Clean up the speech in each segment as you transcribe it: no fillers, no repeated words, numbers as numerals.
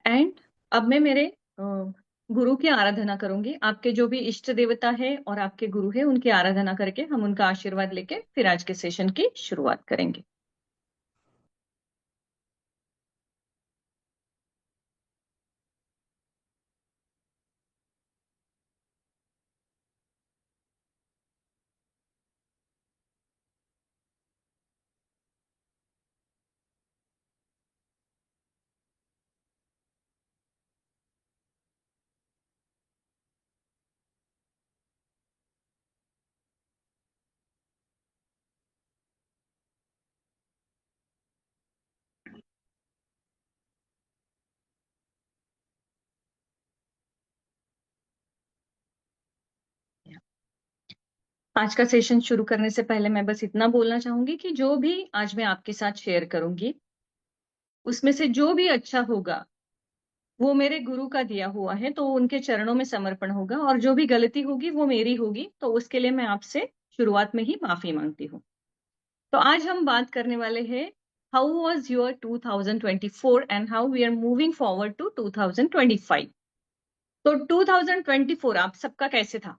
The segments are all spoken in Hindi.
एंड अब मैं मेरे गुरु की आराधना करूंगी। आपके जो भी इष्ट देवता है और आपके गुरु है उनकी आराधना करके हम उनका आशीर्वाद लेके फिर आज के सेशन की शुरुआत करेंगे। आज का सेशन शुरू करने से पहले मैं बस इतना बोलना चाहूंगी कि जो भी आज मैं आपके साथ शेयर करूंगी उसमें से जो भी अच्छा होगा वो मेरे गुरु का दिया हुआ है, तो उनके चरणों में समर्पण होगा, और जो भी गलती होगी वो मेरी होगी, तो उसके लिए मैं आपसे शुरुआत में ही माफी मांगती हूँ। तो आज हम बात करने वाले हैं how was your 2024 and how we are moving forward to 2025। तो 2024 आप सबका कैसे था?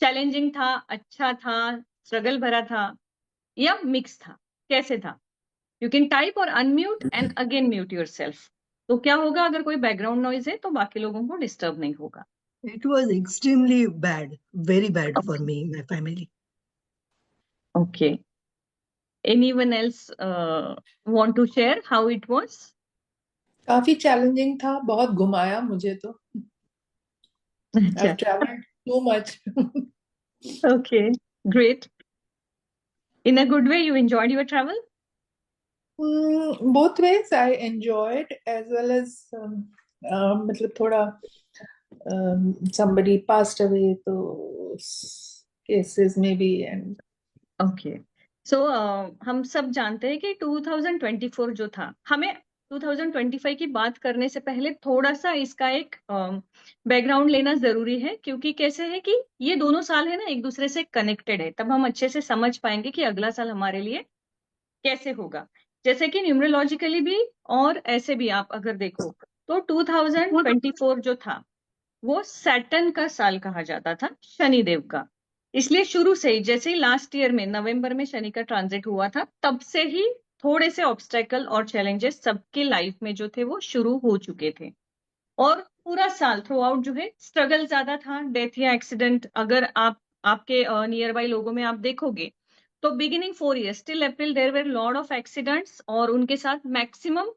चैलेंजिंग था, अच्छा था, स्ट्रगल भरा था, या मिक्स था? कैसे था? यू कैन टाइप और unmute and again mute yourself. तो क्या होगा अगर कोई बैकग्राउंड नॉइज है तो बाकी लोगों को डिस्टर्ब नहीं होगा। It was extremely bad, very bad for me, my family. Okay, anyone else want to share how it was? काफी चैलेंजिंग था, बहुत घुमाया मुझे तो। अच्छा, I've traveled too much. Okay, great. In a good way, you enjoyed your travel? Both ways I enjoyed as well as मतलब थोड़ा somebody passed away, तो cases maybe and ओके, सो हम सब जानते हैं कि 2024 जो था, हमें 2025 की बात करने से पहले थोड़ा सा इसका एक बैकग्राउंड लेना जरूरी है, क्योंकि कैसे है कि ये दोनों साल है ना एक दूसरे से कनेक्टेड है, तब हम अच्छे से समझ पाएंगे कि अगला साल हमारे लिए कैसे होगा। जैसे कि न्यूमरोलॉजिकली भी और ऐसे भी आप अगर देखो तो 2024 जो था वो सैटर्न का साल कहा जाता था, शनि देव का। इसलिए शुरू से ही, जैसे ही लास्ट ईयर में नवंबर में शनि का ट्रांजिट हुआ था, तब से ही थोड़े से ऑब्स्टेकल और चैलेंजेस सबके लाइफ में जो थे वो शुरू हो चुके थे। और पूरा साल थ्रू आउट जो है स्ट्रगल ज्यादा था, डेथ या एक्सीडेंट अगर आप आपके नियर बाई लोगों में आप देखोगे तो beginning 4 years till April there were lot of accidents, और उनके साथ मैक्सिमम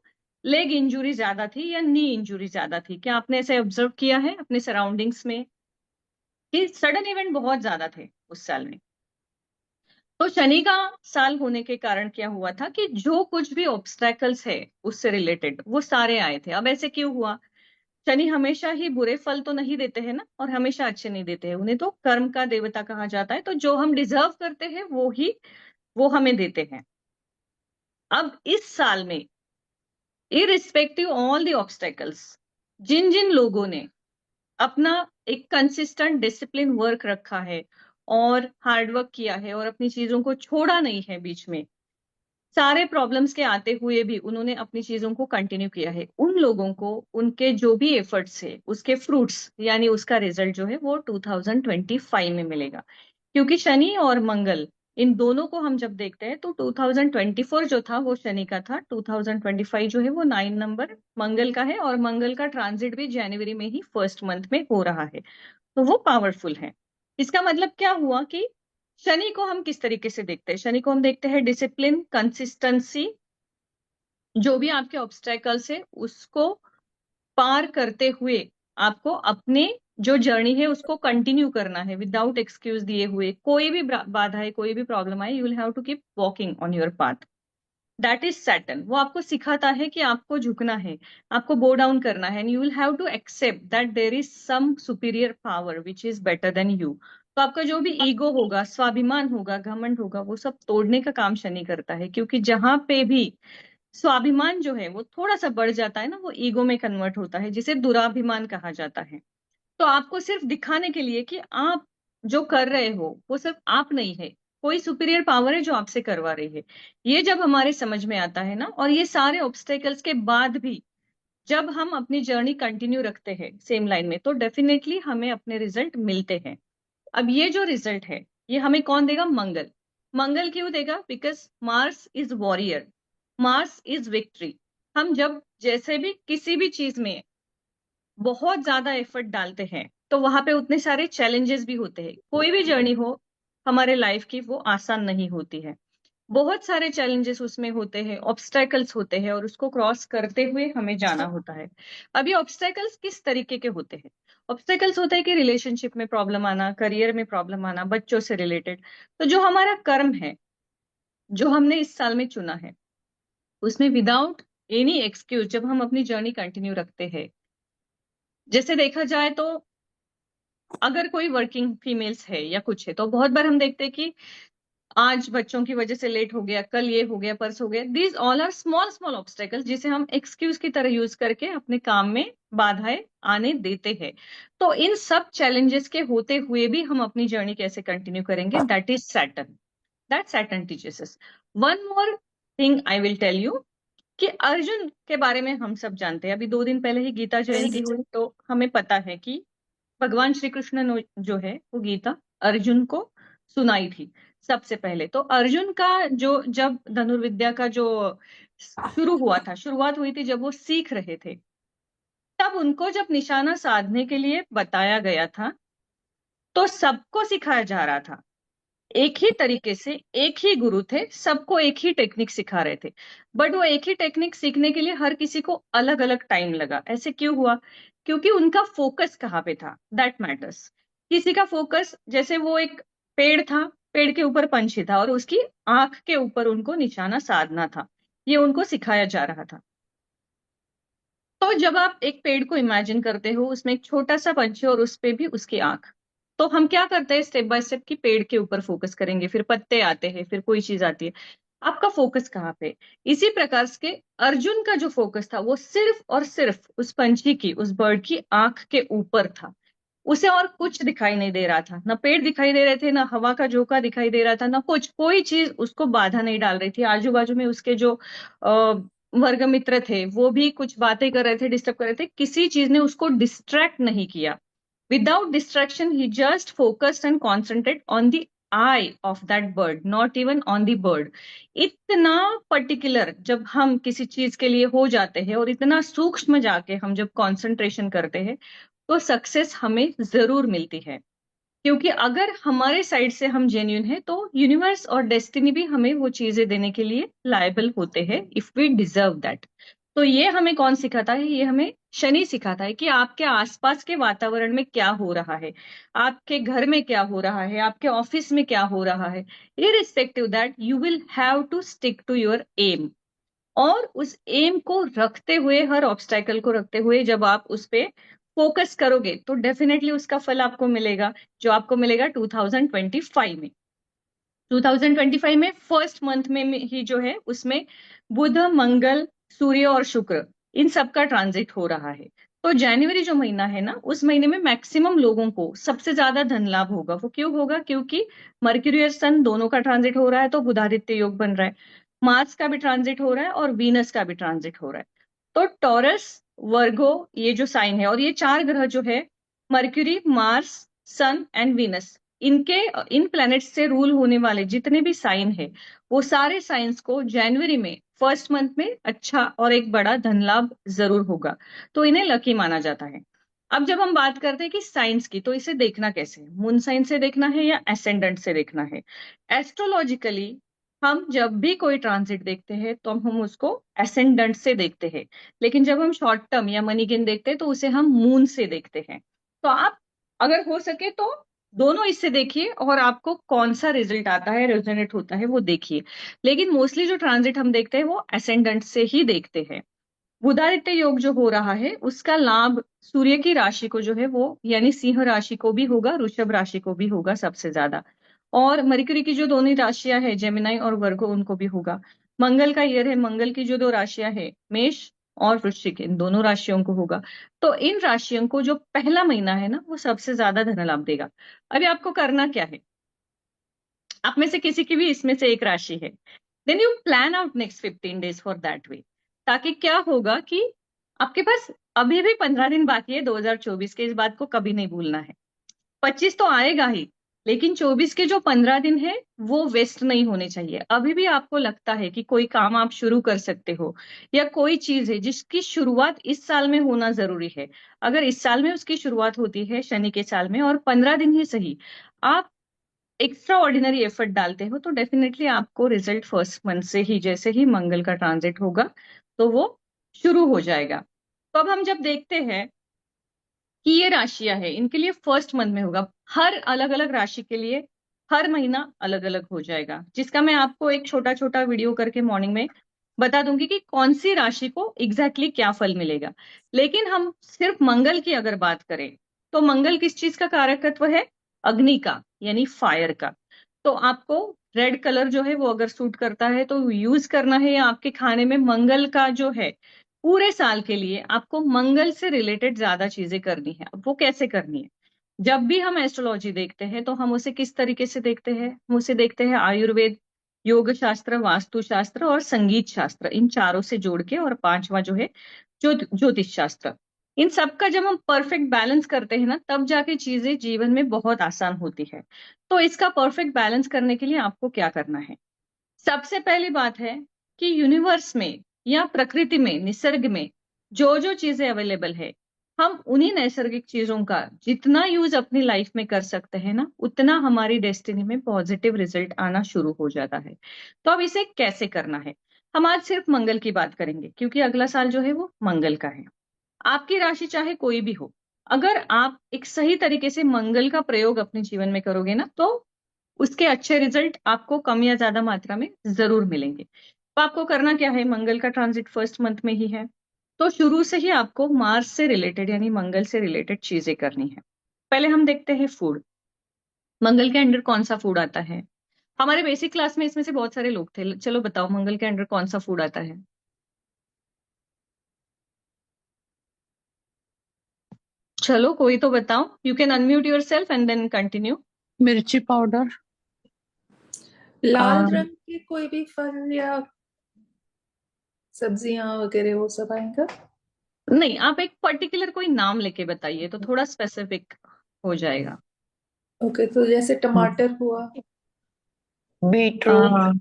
लेग इंजुरी ज्यादा थी या नी इंजुरी ज्यादा थी। क्या आपने ऐसे ऑब्जर्व किया है अपने सराउंडिंग्स में कि सडन इवेंट बहुत ज्यादा थे उस साल में? तो शनि का साल होने के कारण क्या हुआ था कि जो कुछ भी ऑब्स्टैकल्स है उससे रिलेटेड वो सारे आए थे। अब ऐसे क्यों हुआ? शनि हमेशा ही बुरे फल तो नहीं देते हैं ना, और हमेशा अच्छे नहीं देते हैं, उन्हें तो कर्म का देवता कहा जाता है, तो जो हम डिजर्व करते हैं वो हमें देते हैं। अब इस साल में इरिस्पेक्टिव ऑल द ऑब्स्टेकल्स, जिन जिन लोगों ने अपना एक कंसिस्टेंट डिसिप्लिन वर्क रखा है और हार्डवर्क किया है और अपनी चीजों को छोड़ा नहीं है, बीच में सारे प्रॉब्लम्स के आते हुए भी उन्होंने अपनी चीजों को कंटिन्यू किया है, उन लोगों को उनके जो भी एफर्ट्स है उसके फ्रूट्स यानी उसका रिजल्ट जो है वो 2025 में मिलेगा। क्योंकि शनि और मंगल, इन दोनों को हम जब देखते हैं तो 2024 जो था वो शनि का था, 2025 जो है वो 9 नंबर मंगल का है, और मंगल का ट्रांजिट भी जनवरी में ही फर्स्ट मंथ में हो रहा है, तो वो पावरफुल है। इसका मतलब क्या हुआ कि शनि को हम किस तरीके से देखते हैं? शनि को हम देखते हैं डिसिप्लिन, कंसिस्टेंसी, जो भी आपके ऑब्स्टेकल्स है उसको पार करते हुए आपको अपने जो जर्नी है उसको कंटिन्यू करना है विदाउट एक्सक्यूज दिए हुए। कोई भी बाधा है, कोई भी प्रॉब्लम आए, you will have to keep walking on your path. That is Saturn. वो आपको सिखाता है कि आपको झुकना है, आपको बो डाउन करना है, and you will have to accept that there is some superior power which is better than you. तो आपका जो भी ईगो होगा, स्वाभिमान होगा, घमंड होगा, वो सब तोड़ने का काम शनि करता है, क्योंकि जहां पे भी स्वाभिमान जो है वो थोड़ा सा बढ़ जाता है ना, वो ईगो में कन्वर्ट होता है, जिसे दुराभिमान कहा जाता है। तो आपको सिर्फ दिखाने के लिए कि आप जो कर रहे हो वो सिर्फ आप नहीं है, कोई सुपीरियर पावर है जो आपसे करवा रही है। ये जब हमारे समझ में आता है ना, और ये सारे ऑब्स्टेकल्स के बाद भी जब हम अपनी जर्नी कंटिन्यू रखते हैं सेम लाइन में, तो डेफिनेटली हमें अपने रिजल्ट मिलते हैं। अब ये जो रिजल्ट है, ये हमें कौन देगा? मंगल। मंगल क्यों देगा? Because Mars is warrior, Mars is victory. हम जब जैसे भी किसी भी चीज में बहुत ज्यादा एफर्ट डालते हैं, तो वहां पे उतने सारे चैलेंजेस भी होते हैं। कोई भी जर्नी हो हमारे लाइफ की, वो आसान नहीं होती है। बहुत सारे चैलेंजेस उसमें होते हैं, ऑब्स्टेकल्स होते हैं, और उसको क्रॉस करते हुए हमें जाना होता है। अब ये ऑब्स्टेकल्स किस तरीके के होते हैं? ऑब्स्टेकल्स होते हैं कि रिलेशनशिप में प्रॉब्लम आना, करियर में प्रॉब्लम आना, बच्चों से रिलेटेड। तो जो हमारा कर्म है, जो हमने इस साल में चुना है, उसमें विदाउट एनी एक्सक्यूज जब हम अपनी जर्नी कंटिन्यू रखते हैं, जैसे देखा जाए तो अगर कोई वर्किंग फीमेल्स है या कुछ है, तो बहुत बार हम देखते हैं कि आज बच्चों की वजह से लेट हो गया, कल ये हो गया, परस हो गया। These all are small small obstacles, जिसे हम एक्सक्यूज की तरह यूज करके अपने काम में बाधाएं आने देते हैं। तो इन सब चैलेंजेस के होते हुए भी हम अपनी जर्नी कैसे कंटिन्यू करेंगे? That is Saturn. That Saturn teaches us. One more thing I will tell you, कि अर्जुन के बारे में हम सब जानते हैं। अभी 2 दिन पहले ही गीता जयंती हुई, तो हमें पता है कि भगवान श्री कृष्ण ने जो है वो गीता अर्जुन को सुनाई थी सबसे पहले। तो अर्जुन का जो जब धनुर्विद्या का जो शुरू हुआ था, शुरुआत हुई थी जब वो सीख रहे थे, तब उनको जब निशाना साधने के लिए बताया गया था, तो सबको सिखाया जा रहा था एक ही तरीके से। एक ही गुरु थे, सबको एक ही टेक्निक सिखा रहे थे। बट वो एक ही टेक्निक सीखने के लिए हर किसी को अलग अलग टाइम लगा। ऐसे क्यों हुआ? क्योंकि उनका फोकस कहाँ पे था, दैट मैटर्स। किसी का फोकस, जैसे वो एक पेड़ था, पेड़ के ऊपर पंछी था, और उसकी आंख के ऊपर उनको निशाना साधना था, ये उनको सिखाया जा रहा था। तो जब आप एक पेड़ को इमेजिन करते हो, उसमें एक छोटा सा पंछी और उस पे भी उसकी आंख, तो हम क्या करते हैं? स्टेप बाय स्टेप की पेड़ के ऊपर फोकस करेंगे, फिर पत्ते आते हैं, फिर कोई चीज आती है। आपका फोकस कहाँ पे? इसी प्रकार के अर्जुन का जो फोकस था, वो सिर्फ और सिर्फ उस पंछी की, उस बर्ड की आंख के ऊपर था। उसे और कुछ दिखाई नहीं दे रहा था, ना पेड़ दिखाई दे रहे थे, ना हवा का झोंका दिखाई दे रहा था, ना कुछ, कोई चीज उसको बाधा नहीं डाल रही थी। आजू बाजू में उसके जो वर्ग मित्र थे, वो भी कुछ बातें कर रहे थे, डिस्टर्ब कर रहे थे, किसी चीज ने उसको डिस्ट्रैक्ट नहीं किया। Without distraction he just focused and concentrate on the I of that bird, not even on the bird. इतना पर्टिकुलर जब हम किसी चीज के लिए हो जाते हैं, और इतना सूक्ष्म जाके हम जब कॉन्सेंट्रेशन करते हैं, तो सक्सेस हमें जरूर मिलती है। क्योंकि अगर हमारे साइड से हम जेन्यून है, तो यूनिवर्स और डेस्टिनी भी हमें वो चीजें देने के लिए लायबल होते हैं, इफ वी डिजर्व दैट। तो ये हमें कौन सिखाता है? ये हमें शनि सिखाता है कि आपके आसपास के वातावरण में क्या हो रहा है, आपके घर में क्या हो रहा है, आपके ऑफिस में क्या हो रहा है। Irrespective that, you will have to stick to your aim. और उस एम को रखते हुए, हर ऑब्स्टेकल को रखते हुए, जब आप उस पे फोकस करोगे, तो डेफिनेटली उसका फल आपको मिलेगा, जो आपको मिलेगा 2025 में। 2025 में फर्स्ट मंथ में ही जो है, उसमें बुध, मंगल, सूर्य और शुक्र, इन सब का ट्रांजिट हो रहा है। तो जनवरी जो महीना है ना, उस महीने में मैक्सिमम लोगों को सबसे ज्यादा धन लाभ होगा। वो क्यों होगा? क्योंकि मर्क्यूरी और सन दोनों का ट्रांजिट हो रहा है, तो बुधादित्य योग बन रहा है। मार्स का भी ट्रांजिट हो रहा है, और वीनस का भी ट्रांजिट हो रहा है। तो टॉरस, वर्गो, ये जो साइन है, और ये 4 ग्रह जो है, Mercury, Mars, sun and Venus, इनके, इन प्लैनेट्स से रूल होने वाले जितने भी साइन है, वो सारे साइंस को जनवरी में फर्स्ट मंथ में अच्छा और एक बड़ा धन लाभ जरूर होगा। तो इन्हें लकी माना जाता है। अब जब हम बात करते हैं कि साइंस की, तो इसे देखना कैसे है? मून साइन से देखना है या एसेंडेंट से देखना है? एस्ट्रोलॉजिकली हम जब भी कोई ट्रांजिट देखते हैं, तो हम उसको एसेंडेंट से देखते हैं। लेकिन जब हम शॉर्ट टर्म या मनी गेन देखते हैं, तो उसे हम मून से देखते हैं। तो आप अगर हो सके तो दोनों इससे देखिए, और आपको कौन सा रिजल्ट आता है, रेजोनेट होता है, वो देखिए। लेकिन मोस्टली जो ट्रांजिट हम देखते हैं, वो एसेंडेंट से ही देखते हैं। बुधादित्य योग जो हो रहा है, उसका लाभ सूर्य की राशि को जो है वो, यानी सिंह राशि को भी होगा, वृषभ राशि को भी होगा सबसे ज्यादा। और मरकरी की जो दोनों राशियां है, जेमिनाई और वर्गो, उनको भी होगा। मंगल का ईयर है, मंगल की जो 2 राशियां है, मेष और वृश्चिक, इन दोनों राशियों को होगा। तो इन राशियों को जो पहला महीना है ना, वो सबसे ज्यादा धन लाभ देगा। अभी आपको करना क्या है? आप में से किसी की भी इसमें से एक राशि है, then you plan out next 15 days for that way. ताकि क्या होगा कि आपके पास अभी भी 15 दिन बाकी है 2024 के, इस बात को कभी नहीं भूलना है। 25 तो आएगा ही, लेकिन 24 के जो 15 दिन है वो वेस्ट नहीं होने चाहिए। अभी भी आपको लगता है कि कोई काम आप शुरू कर सकते हो, या कोई चीज है जिसकी शुरुआत इस साल में होना जरूरी है, अगर इस साल में उसकी शुरुआत होती है शनि के साल में, और 15 दिन ही सही आप एक्स्ट्रा ऑर्डिनरी एफर्ट डालते हो, तो डेफिनेटली आपको रिजल्ट फर्स्ट मंथ से ही, जैसे ही मंगल का ट्रांजिट होगा तो वो शुरू हो जाएगा। तो अब हम जब देखते हैं कि ये राशियां है, इनके लिए फर्स्ट मंथ में होगा, हर अलग अलग राशि के लिए हर महीना अलग अलग हो जाएगा, जिसका मैं आपको एक छोटा छोटा वीडियो करके मॉर्निंग में बता दूंगी कि कौन सी राशि को एग्जैक्टली क्या फल मिलेगा। लेकिन हम सिर्फ मंगल की अगर बात करें, तो मंगल किस चीज का कारकत्व है? अग्नि का, यानी फायर का। तो आपको रेड कलर जो है वो अगर सूट करता है तो यूज करना है, या आपके खाने में मंगल का जो है, पूरे साल के लिए आपको मंगल से रिलेटेड ज्यादा चीजें करनी है। अब वो कैसे करनी है? जब भी हम एस्ट्रोलॉजी देखते हैं तो हम उसे किस तरीके से देखते हैं? हम उसे देखते हैं आयुर्वेद, योग शास्त्र, वास्तु शास्त्र और संगीत शास्त्र, इन चारों से जोड़ के, और पांचवा जो है ज्योतिष शास्त्र। इन सब का जब हम परफेक्ट बैलेंस करते हैं ना, तब जाके चीजें जीवन में बहुत आसान होती है। तो इसका परफेक्ट बैलेंस करने के लिए आपको क्या करना है? सबसे पहली बात है कि यूनिवर्स में या प्रकृति में, निसर्ग में जो जो चीजें अवेलेबल है, हम उन्हीं नैसर्गिक चीजों का जितना यूज अपनी लाइफ में कर सकते हैं ना, उतना हमारी डेस्टिनी में पॉजिटिव रिजल्ट आना शुरू हो जाता है। तो अब इसे कैसे करना है? हम आज सिर्फ मंगल की बात करेंगे, क्योंकि अगला साल जो है वो मंगल का है। आपकी राशि चाहे कोई भी हो, अगर आप एक सही तरीके से मंगल का प्रयोग अपने जीवन में करोगे ना, तो उसके अच्छे रिजल्ट आपको कम या ज्यादा मात्रा में जरूर मिलेंगे। तो आपको करना क्या है? मंगल का ट्रांजिट फर्स्ट मंथ में ही है, तो शुरू से ही आपको मार्स से रिलेटेड यानी मंगल से रिलेटेड चीजें करनी है। पहले हम देखते हैं फूड। मंगल के अंडर कौन सा फूड आता है? हमारे बेसिक क्लास में इसमें से बहुत सारे लोग थे, चलो बताओ मंगल के अंडर कौन सा फूड आता है? चलो कोई तो बताओ, you can unmute yourself and then continue. मिर्ची पाउडर। लाल रंग के कोई भी फल या सब्जियां वगैरह वो सब आएगा? नहीं, आप एक पर्टिकुलर कोई नाम लेके बताइए तो थोड़ा स्पेसिफिक हो जाएगा। ओके, तो जैसे टमाटर हुआ, बीटरूट।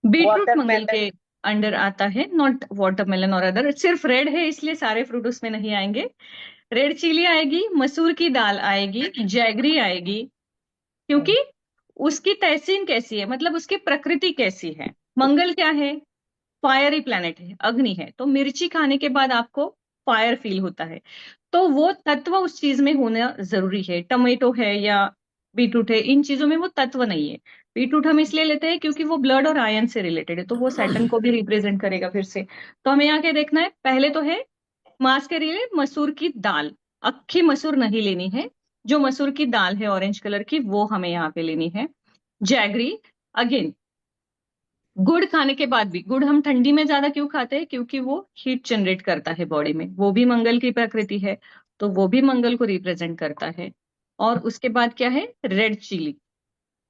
बीटरूट मंगल वाटरमेलन। के अंडर आता है, नॉट वाटरमेलन और अदर। सिर्फ रेड है इसलिए सारे फ्रूट उसमें नहीं आएंगे। रेड चिली आएगी, मसूर की दाल आएगी, जैगरी आएगी, क्योंकि उसकी तहसीन कैसी है, मतलब उसकी प्रकृति कैसी है। मंगल क्या है? फायरी प्लैनेट है, अग्नि है, तो मिर्ची खाने के बाद आपको फायर फील होता है, तो वो तत्व उस चीज में होना जरूरी है। टमेटो है या बीटरूट है, इन चीजों में वो तत्व नहीं है। बीटरूट हम इसलिए लेते हैं क्योंकि वो ब्लड और आयन से रिलेटेड है, तो वो सैटर्न को भी रिप्रेजेंट करेगा फिर से। तो हमें यहाँ क्या देखना है? पहले तो है मांस के लिए मसूर की दाल, अक्खी मसूर नहीं लेनी है, जो मसूर की दाल है ऑरेंज कलर की, वो हमें यहाँ पे लेनी है। जैगरी, अगेन गुड़ खाने के बाद भी, गुड़ हम ठंडी में ज्यादा क्यों खाते हैं? क्योंकि वो हीट जनरेट करता है बॉडी में, वो भी मंगल की प्रकृति है, तो वो भी मंगल को रिप्रेजेंट करता है। और उसके बाद क्या है? रेड चिली,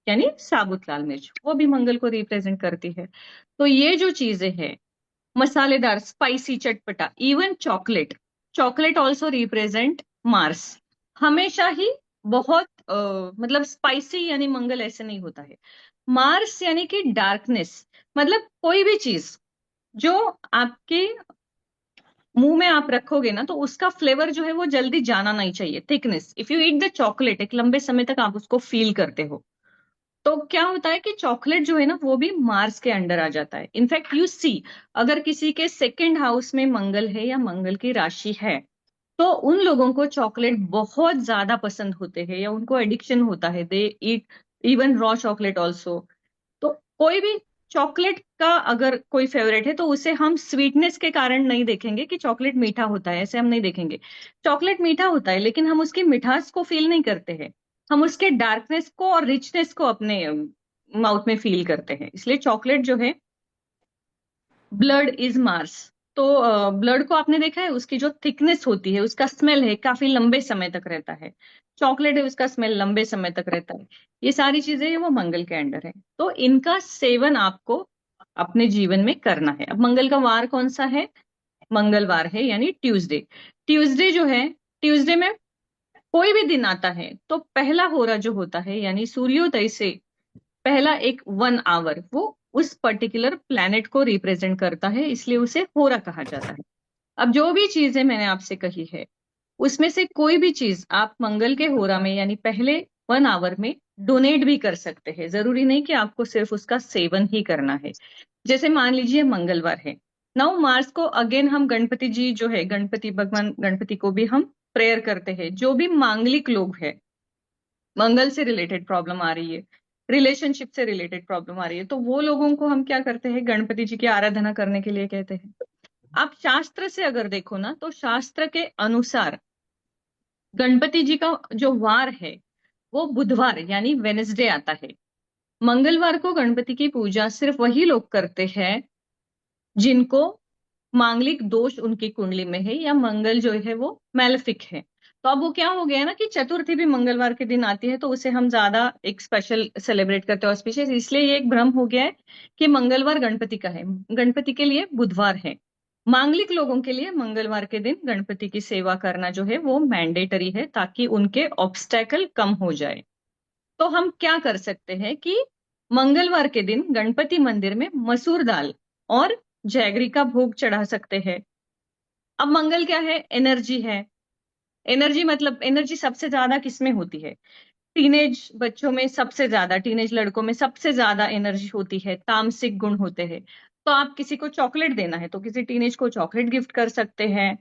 यानी साबुत लाल मिर्च, वो भी मंगल को रिप्रेजेंट करती है। तो ये जो चीजें हैं, मसालेदार, स्पाइसी, चटपटा, even chocolate, chocolate also represent Mars. हमेशा ही बहुत मतलब स्पाइसी यानी मंगल ऐसे नहीं होता है। मार्स यानी कि डार्कनेस, मतलब कोई भी चीज जो आपके मुंह में आप रखोगे ना, तो उसका फ्लेवर जो है वो जल्दी जाना नहीं चाहिए। Thickness, if you eat the chocolate, एक लंबे समय तक आप उसको फील करते हो, तो क्या होता है कि चॉकलेट जो है ना वो भी मार्स के अंडर आ जाता है। इनफैक्ट यू सी, अगर किसी के सेकंड हाउस में मंगल है या मंगल की राशि है, तो उन लोगों को चॉकलेट बहुत ज्यादा पसंद होते हैं, या उनको एडिक्शन होता है, दे ईट इवन रॉ चॉकलेट ऑल्सो। तो कोई भी चॉकलेट का अगर कोई फेवरेट है, तो उसे हम स्वीटनेस के कारण नहीं देखेंगे कि चॉकलेट मीठा होता है, ऐसे हम नहीं देखेंगे। चॉकलेट मीठा होता है, लेकिन हम उसकी मिठास को फील नहीं करते हैं, हम उसके डार्कनेस को और रिचनेस को अपने माउथ में फील करते हैं। इसलिए चॉकलेट जो है, ब्लड इज मार्स। तो ब्लड को आपने देखा है, उसकी जो थिकनेस होती है, उसका स्मेल है काफी लंबे समय तक रहता है। चॉकलेट है, उसका स्मेल लंबे समय तक रहता है। ये सारी चीजें वो मंगल के अंडर है, तो इनका सेवन आपको अपने जीवन में करना है। अब मंगल का वार कौन सा है? मंगलवार है यानी ट्यूसडे। ट्यूसडे जो है, ट्यूसडे में कोई भी दिन आता है तो पहला होरा जो होता है यानी सूर्योदय से पहला एक 1 आवर वो उस पर्टिकुलर प्लैनेट को रिप्रेजेंट करता है, इसलिए उसे होरा कहा जाता है। अब जो भी चीजें मैंने आपसे कही है उसमें से कोई भी चीज आप मंगल के होरा में यानी पहले 1 आवर में डोनेट भी कर सकते हैं। जरूरी नहीं कि आपको सिर्फ उसका सेवन ही करना है। जैसे मान लीजिए मंगलवार है, 9 मार्च को अगेन हम गणपति जी जो है, गणपति भगवान गणपति को भी हम प्रेयर करते हैं। जो भी मांगलिक लोग हैं, मंगल से रिलेटेड प्रॉब्लम आ रही है, रिलेशनशिप से रिलेटेड प्रॉब्लम आ रही है, तो वो लोगों को हम क्या करते हैं, गणपति जी की आराधना करने के लिए कहते हैं। आप शास्त्र से अगर देखो ना तो शास्त्र के अनुसार गणपति जी का जो वार है वो बुधवार यानी वेनेसडे आता है। मंगलवार को गणपति की पूजा सिर्फ वही लोग करते हैं जिनको मांगलिक दोष उनकी कुंडली में है या मंगल जो है वो मैलेफिक है। तो अब वो क्या हो गया ना कि चतुर्थी भी मंगलवार के दिन आती है तो उसे हम ज्यादा एक स्पेशल सेलिब्रेट करते हैं ऑस्पिशियस, इसलिए ये एक भ्रम हो गया है कि मंगलवार गणपति का है। गणपति के लिए बुधवार है। मांगलिक लोगों के लिए मंगलवार के दिन गणपति की सेवा करना जो है वो मैंडेटरी है ताकि उनके ऑब्स्टेकल कम हो जाए। तो हम क्या कर सकते हैं कि मंगलवार के दिन गणपति मंदिर में मसूर दाल और जैगरी का भोग चढ़ा सकते हैं। अब मंगल क्या है, एनर्जी है। एनर्जी मतलब एनर्जी सबसे ज्यादा किसमें होती है, टीनेज बच्चों में सबसे ज्यादा, टीनेज लड़कों में सबसे ज्यादा एनर्जी होती है, तामसिक गुण होते हैं। तो आप किसी को चॉकलेट देना है तो किसी टीनेज को चॉकलेट गिफ्ट कर सकते हैं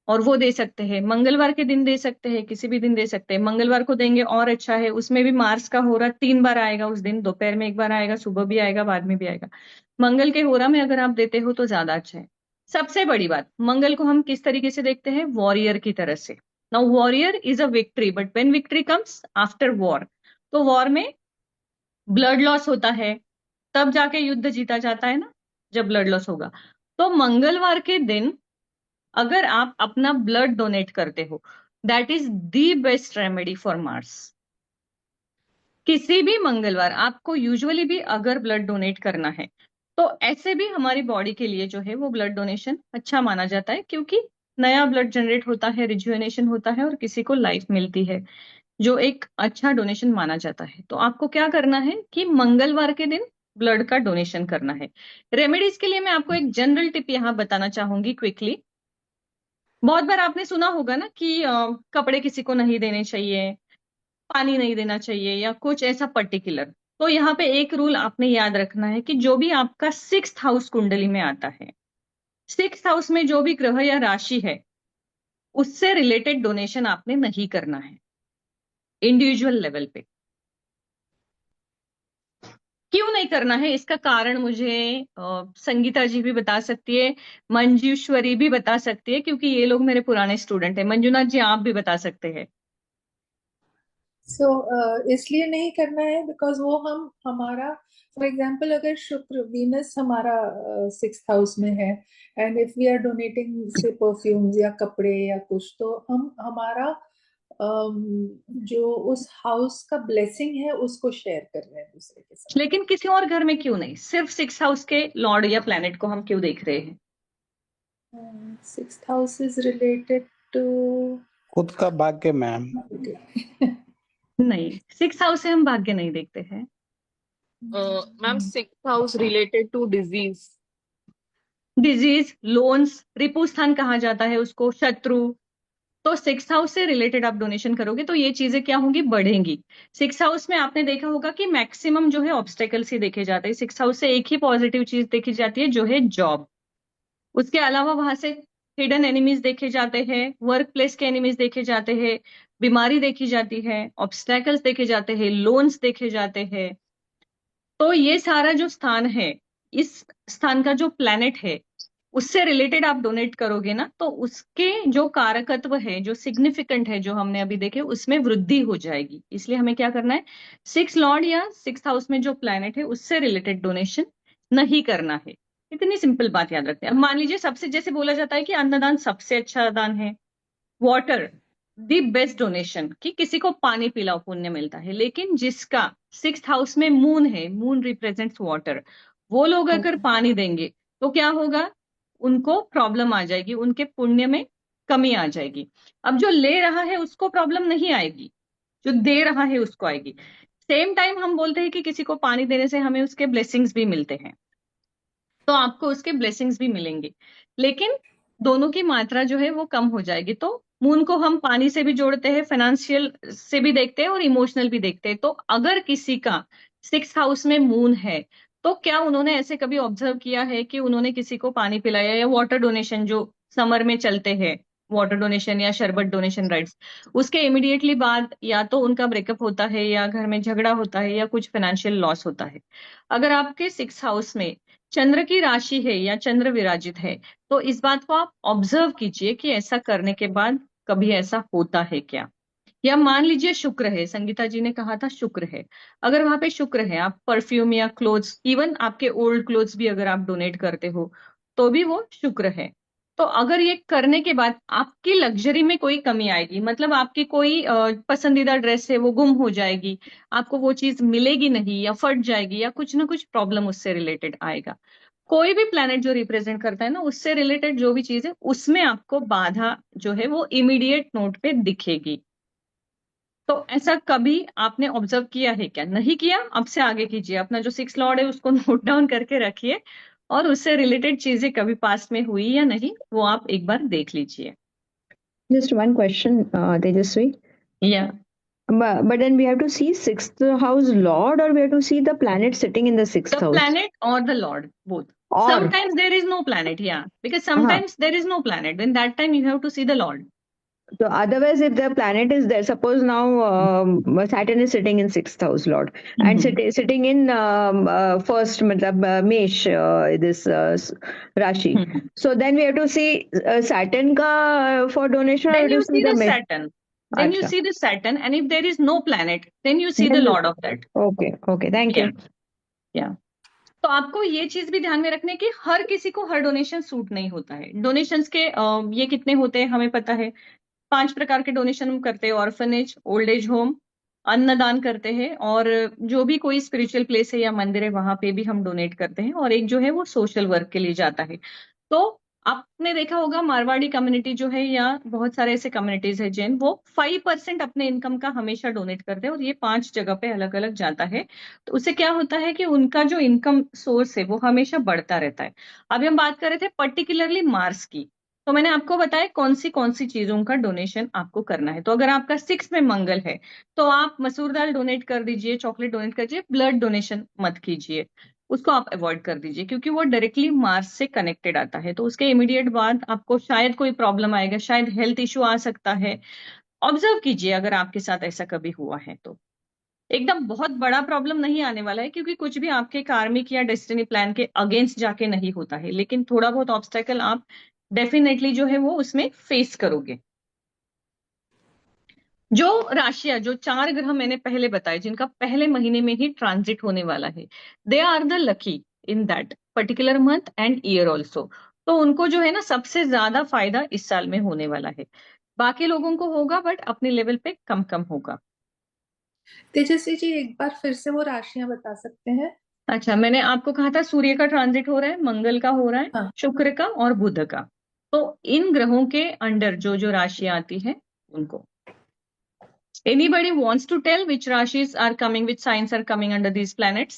और वो दे सकते हैं। मंगलवार के दिन दे सकते हैं, किसी भी दिन दे सकते हैं। मंगलवार को देंगे और अच्छा है, उसमें भी मार्स का होरा 3 बार आएगा उस दिन, दोपहर में 1 बार आएगा, सुबह भी आएगा, बाद में भी आएगा। मंगल के होरा में अगर आप देते हो तो ज्यादा अच्छा है। सबसे बड़ी बात, मंगल को हम किस तरीके से देखते हैं, वॉरियर की तरह से। Now warrior is a victory, but when victory comes after war, तो वॉर में ब्लड लॉस होता है, तब जाके युद्ध जीता जाता है ना, जब ब्लड लॉस होगा। तो मंगलवार के दिन अगर आप अपना ब्लड डोनेट करते हो, that is the best remedy for Mars. किसी भी मंगलवार आपको यूजुअली भी अगर ब्लड डोनेट करना है तो ऐसे भी हमारी बॉडी के लिए जो है वो ब्लड डोनेशन अच्छा माना जाता है, क्योंकि नया ब्लड जनरेट होता है, रिजुवेनेशन होता है और किसी को लाइफ मिलती है, जो एक अच्छा डोनेशन माना जाता है। तो आपको क्या करना है कि मंगलवार के दिन ब्लड का डोनेशन करना है। रेमेडीज के लिए मैं आपको एक जनरल टिप यहाँ बताना चाहूंगी क्विकली। बहुत बार आपने सुना होगा ना कि कपड़े किसी को नहीं देने चाहिए, पानी नहीं देना चाहिए या कुछ ऐसा पर्टिकुलर। तो यहाँ पे एक रूल आपने याद रखना है कि जो भी आपका 6th हाउस कुंडली में आता है, 6th हाउस में जो भी ग्रह या राशि है उससे रिलेटेड डोनेशन आपने नहीं करना है इंडिविजुअल लेवल पे। क्यों नहीं करना है इसका कारण मुझे संगीता जी भी बता सकती है, मंजूश्वरी भी बता सकती है, क्योंकि ये लोग मेरे पुराने स्टूडेंट हैं। मंजुनाथ जी आप भी बता सकते हैं। सो इसलिए नहीं करना है बिकॉज वो हम हमारा, फॉर एग्जाम्पल अगर शुक्र वीनस हमारा 6th हाउस में है and if we are donating से परफ्यूम्स या कपड़े या कुछ, तो हम हमारा जो उस हाउस का ब्लेसिंग है उसको शेयर कर रहे हैं दूसरे के साथ। लेकिन किसी और घर में क्यों नहीं, सिर्फ 6th हाउस के लॉर्ड या प्लैनेट को हम क्यों देख रहे हैं? 6th house is related to खुद का भाग्य मैम। नहीं, 6th हाउस से हम भाग्य नहीं देखते हैं। Ma'am 6th house related to disease. Disease, loans, रिपुस्थान कहा जाता है उसको, शत्रु। तो 6th हाउस से रिलेटेड आप डोनेशन करोगे तो ये चीजें क्या होंगी, बढ़ेंगी। 6th हाउस में आपने देखा होगा कि मैक्सिमम जो है ऑब्स्टेकल्स ही देखे जाते हैं। 6th हाउस से एक ही पॉजिटिव चीज देखी जाती है जो है जॉब। उसके अलावा वहां से हिडन एनिमीज देखे जाते हैं, वर्क प्लेस के एनिमीज देखे जाते हैं, बीमारी देखी जाती है, ऑब्स्टेकल्स देखे जाते हैं, लोन्स देखे जाते हैं। तो ये सारा जो स्थान है, इस स्थान का जो प्लैनेट है उससे रिलेटेड आप डोनेट करोगे ना तो उसके जो कारकत्व है, जो सिग्निफिकेंट है, जो हमने अभी देखे, उसमें वृद्धि हो जाएगी। इसलिए हमें क्या करना है, 6 लॉर्ड या 6th हाउस में जो प्लैनेट है उससे रिलेटेड डोनेशन नहीं करना है। इतनी सिंपल बात याद रखते हैं। अब मान लीजिए सबसे, जैसे बोला जाता है कि अन्नदान सबसे अच्छा दान है, वाटर द बेस्ट डोनेशन, कि किसी को पानी पिलाओ पुण्य मिलता है। लेकिन जिसका 6th हाउस में मून है, मून रिप्रेजेंट्स वाटर, वो लोग अगर पानी देंगे तो क्या होगा, उनको प्रॉब्लम आ जाएगी, उनके पुण्य में कमी आ जाएगी। अब जो ले रहा है उसको प्रॉब्लम नहीं आएगी, जो दे रहा है उसको आएगी। सेम टाइम हम बोलते हैं कि किसी को पानी देने से हमें उसके ब्लेसिंग्स भी मिलते हैं, तो आपको उसके ब्लेसिंग्स भी मिलेंगे, लेकिन दोनों की मात्रा जो है वो कम हो जाएगी। तो मून को हम पानी से भी जोड़ते हैं, फाइनेंशियल से भी देखते हैं और इमोशनल भी देखते हैं। तो अगर किसी का 6th हाउस में मून है, तो क्या उन्होंने ऐसे कभी ऑब्जर्व किया है कि उन्होंने किसी को पानी पिलाया या वाटर डोनेशन जो समर में चलते हैं, वाटर डोनेशन या शरबत डोनेशन राइट्स, उसके इमिडिएटली बाद या तो उनका ब्रेकअप होता है या घर में झगड़ा होता है या कुछ फाइनेंशियल लॉस होता है। अगर आपके 6th हाउस में चंद्र की राशि है या चंद्र विराजित है, तो इस बात को आप ऑब्जर्व कीजिए कि ऐसा करने के बाद कभी ऐसा होता है क्या। या मान लीजिए शुक्र है, संगीता जी ने कहा था शुक्र है, अगर वहां पे शुक्र है, आप परफ्यूम या क्लोथ्स, इवन आपके ओल्ड क्लोथ्स भी अगर आप डोनेट करते हो तो भी वो शुक्र है। तो अगर ये करने के बाद आपकी लग्जरी में कोई कमी आएगी, मतलब आपकी कोई पसंदीदा ड्रेस है वो गुम हो जाएगी, आपको वो चीज मिलेगी नहीं या फट जाएगी या कुछ ना कुछ प्रॉब्लम उससे रिलेटेड आएगा। कोई भी प्लेनेट जो रिप्रेजेंट करता है ना, उससे रिलेटेड जो भी चीज है उसमें आपको बाधा जो है वो इमीडिएट नोट पे दिखेगी। तो ऐसा कभी आपने ऑब्जर्व किया है क्या? नहीं किया, अब से आगे कीजिए। अपना जो 6 लॉर्ड है उसको नोट डाउन करके रखिए, और उससे रिलेटेड चीजें कभी पास्ट में हुई या नहीं वो आप एक बार देख लीजिए। Just one question, Tejaswi. या But then we have to see 6th house lord, or we have to see the planet sitting in the 6th the house? Planet और the lord, both. Or Sometimes there is no planet, yeah, because uh sometimes there is no planet. In that time you have to see the Lord. so otherwise, if the planet is there, suppose now Saturn is sitting in 6th house lord and sitting in first, matlab, Mesh, this Rashi. So then we have to see Saturn ka for donation, or Then we you have to see see the the Mesh. Saturn. Then you Acha. see the Saturn, and if there is no planet, then you see the Then Lord of that. okay, okay, thank you. Yeah. तो आपको ये चीज भी ध्यान में रखने की, हर किसी को हर डोनेशन सूट नहीं होता है। डोनेशंस के ये कितने होते हैं हमें पता है। 5 प्रकार के डोनेशन हम करते हैं: ऑर्फनेज, ओल्ड एज होम, अन्नदान करते हैं, और जो भी कोई स्पिरिचुअल प्लेस है या मंदिर है वहां पे भी हम डोनेट करते हैं, और एक जो है वो सोशल वर्क के लिए जाता है। तो आपने देखा होगा मारवाड़ी कम्युनिटी जो है या बहुत सारे ऐसे कम्युनिटीज है जैन, वो 5% अपने इनकम का हमेशा डोनेट करते हैं, और ये 5 जगह पे अलग अलग जाता है। तो उससे क्या होता है कि उनका जो इनकम सोर्स है वो हमेशा बढ़ता रहता है। अभी हम बात कर रहे थे पर्टिकुलरली मार्स की, तो मैंने आपको बताया कौन सी चीजों का डोनेशन आपको करना है। तो अगर आपका 6 में मंगल है तो आप मसूर दाल डोनेट कर दीजिए, चॉकलेट डोनेट कीजिए, ब्लड डोनेशन मत कीजिए, उसको आप अवॉइड कर दीजिए, क्योंकि वो डायरेक्टली मार्स से कनेक्टेड आता है। तो उसके इमीडिएट बाद आपको शायद कोई प्रॉब्लम आएगा, शायद हेल्थ इश्यू आ सकता है। ऑब्जर्व कीजिए अगर आपके साथ ऐसा कभी हुआ है तो। एकदम बहुत बड़ा प्रॉब्लम नहीं आने वाला है, क्योंकि कुछ भी आपके कार्मिक या डेस्टिनी प्लान के अगेंस्ट जाके नहीं होता है, लेकिन थोड़ा बहुत ऑब्स्टेकल आप डेफिनेटली जो है वो उसमें फेस करोगे। जो राशियां, जो 4 ग्रह मैंने पहले बताए जिनका पहले महीने में ही ट्रांजिट होने वाला है, they are the lucky in that particular month and year also. तो उनको जो है ना सबसे ज्यादा फायदा इस साल में होने वाला है। बाकी लोगों को होगा बट अपने लेवल पे कम कम होगा। तेजस्वी जी, एक बार फिर से वो राशियां बता सकते हैं? अच्छा, मैंने आपको कहा था सूर्य का ट्रांजिट हो रहा है, मंगल का हो रहा है, हाँ। शुक्र का और बुध का। तो इन ग्रहों के अंडर जो जो राशियां आती है उनको। Anybody wants to tell which rashis are coming, which signs are coming under these planets?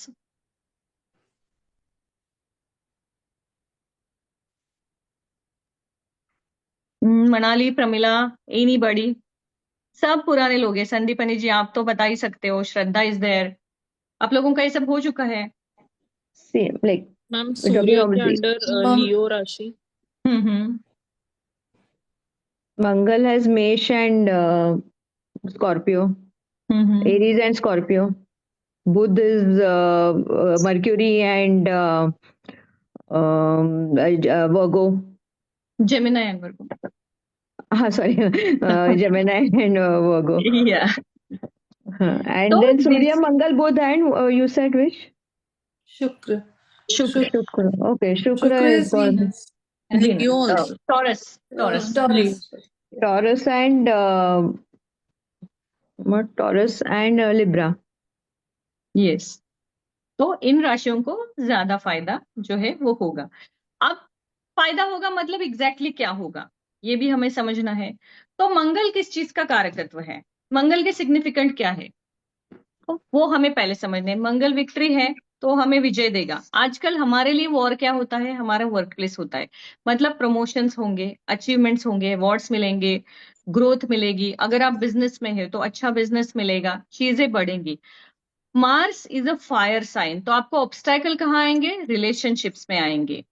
Manali, Pramila, anybody? सब पुराने लोग हैं। संदीपनी जी आप तो बता ही सकते हो, श्रद्धा इज देयर। आप लोगों का ये सब हो चुका है। Same, like ma'am we're talking Surya about के the अंडर लियो राशि। Mangal has Mesh and Scorpio, Aries and Scorpio. Budh is Mercury and Virgo. Gemini and Virgo. Sorry, Gemini and Virgo. Yeah. And So then Surya, this Mangal, Budh, and you said which? शुक्र। Shukra. Shukra. Okay, Shukra शुक्र is is God. Venus. Venus. Leo also। Taurus. Taurus. Taurus and what? Taurus and Libra. तो इन राशियों को ज्यादा फायदा जो है वो होगा। अब फायदा होगा मतलब एग्जैक्टली क्या होगा ये भी हमें समझना है। तो मंगल किस चीज का कारकत्व है, मंगल के सिग्निफिकेंट क्या है, तो वो हमें पहले समझने हैं। मंगल विक्ट्री है तो हमें विजय देगा। आजकल हमारे लिए वॉर क्या होता है, हमारा वर्क प्लेस होता है, मतलब प्रमोशंस होंगे, अचीवमेंट्स होंगे, अवार्ड्स मिलेंगे, ग्रोथ मिलेगी। अगर आप बिजनेस में है तो अच्छा बिजनेस मिलेगा, चीजें बढ़ेंगी। Mars is a fire sign, तो आपको ऑब्स्टैकल कहाँ आएंगे, रिलेशनशिप्स में आएंगे,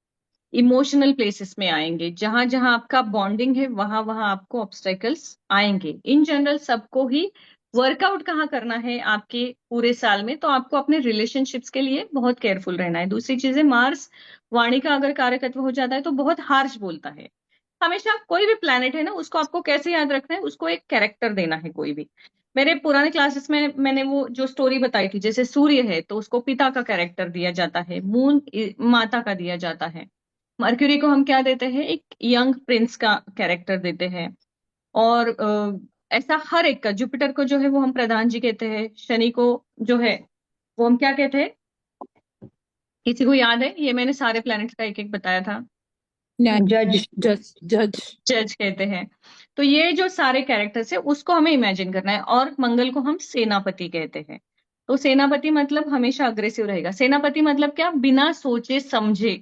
इमोशनल प्लेसेस में आएंगे, जहां जहां आपका बॉन्डिंग है वहां वहां आपको ऑब्स्टेकल्स आएंगे। इन जनरल सबको ही वर्कआउट कहाँ करना है आपके पूरे साल में, तो आपको अपने रिलेशनशिप्स के लिए बहुत केयरफुल रहना है। दूसरी चीजें, मार्स वाणी का अगर कारकत्व हो जाता है तो बहुत हार्श बोलता है। हमेशा कोई भी प्लैनेट है ना, उसको आपको कैसे याद रखना है, उसको एक कैरेक्टर देना है कोई भी। मेरे पुराने क्लासेस में मैंने वो जो स्टोरी बताई थी, जैसे सूर्य है तो उसको पिता का कैरेक्टर दिया जाता है, मून माता का दिया जाता है, मर्क्यूरी को हम क्या देते हैं, एक यंग प्रिंस का कैरेक्टर देते हैं। और ऐसा हर एक का, जुपिटर को जो है वो हम प्रधान जी कहते हैं, शनि को जो है वो हम क्या कहते हैं, किसी को याद है? ये मैंने सारे प्लैनेट्स का एक एक बताया था। जज। जज जज जज कहते हैं। तो ये जो सारे कैरेक्टर्स है उसको हमें इमेजिन करना है। और मंगल को हम सेनापति कहते हैं। तो सेनापति मतलब हमेशा अग्रेसिव रहेगा। सेनापति मतलब क्या, बिना सोचे समझे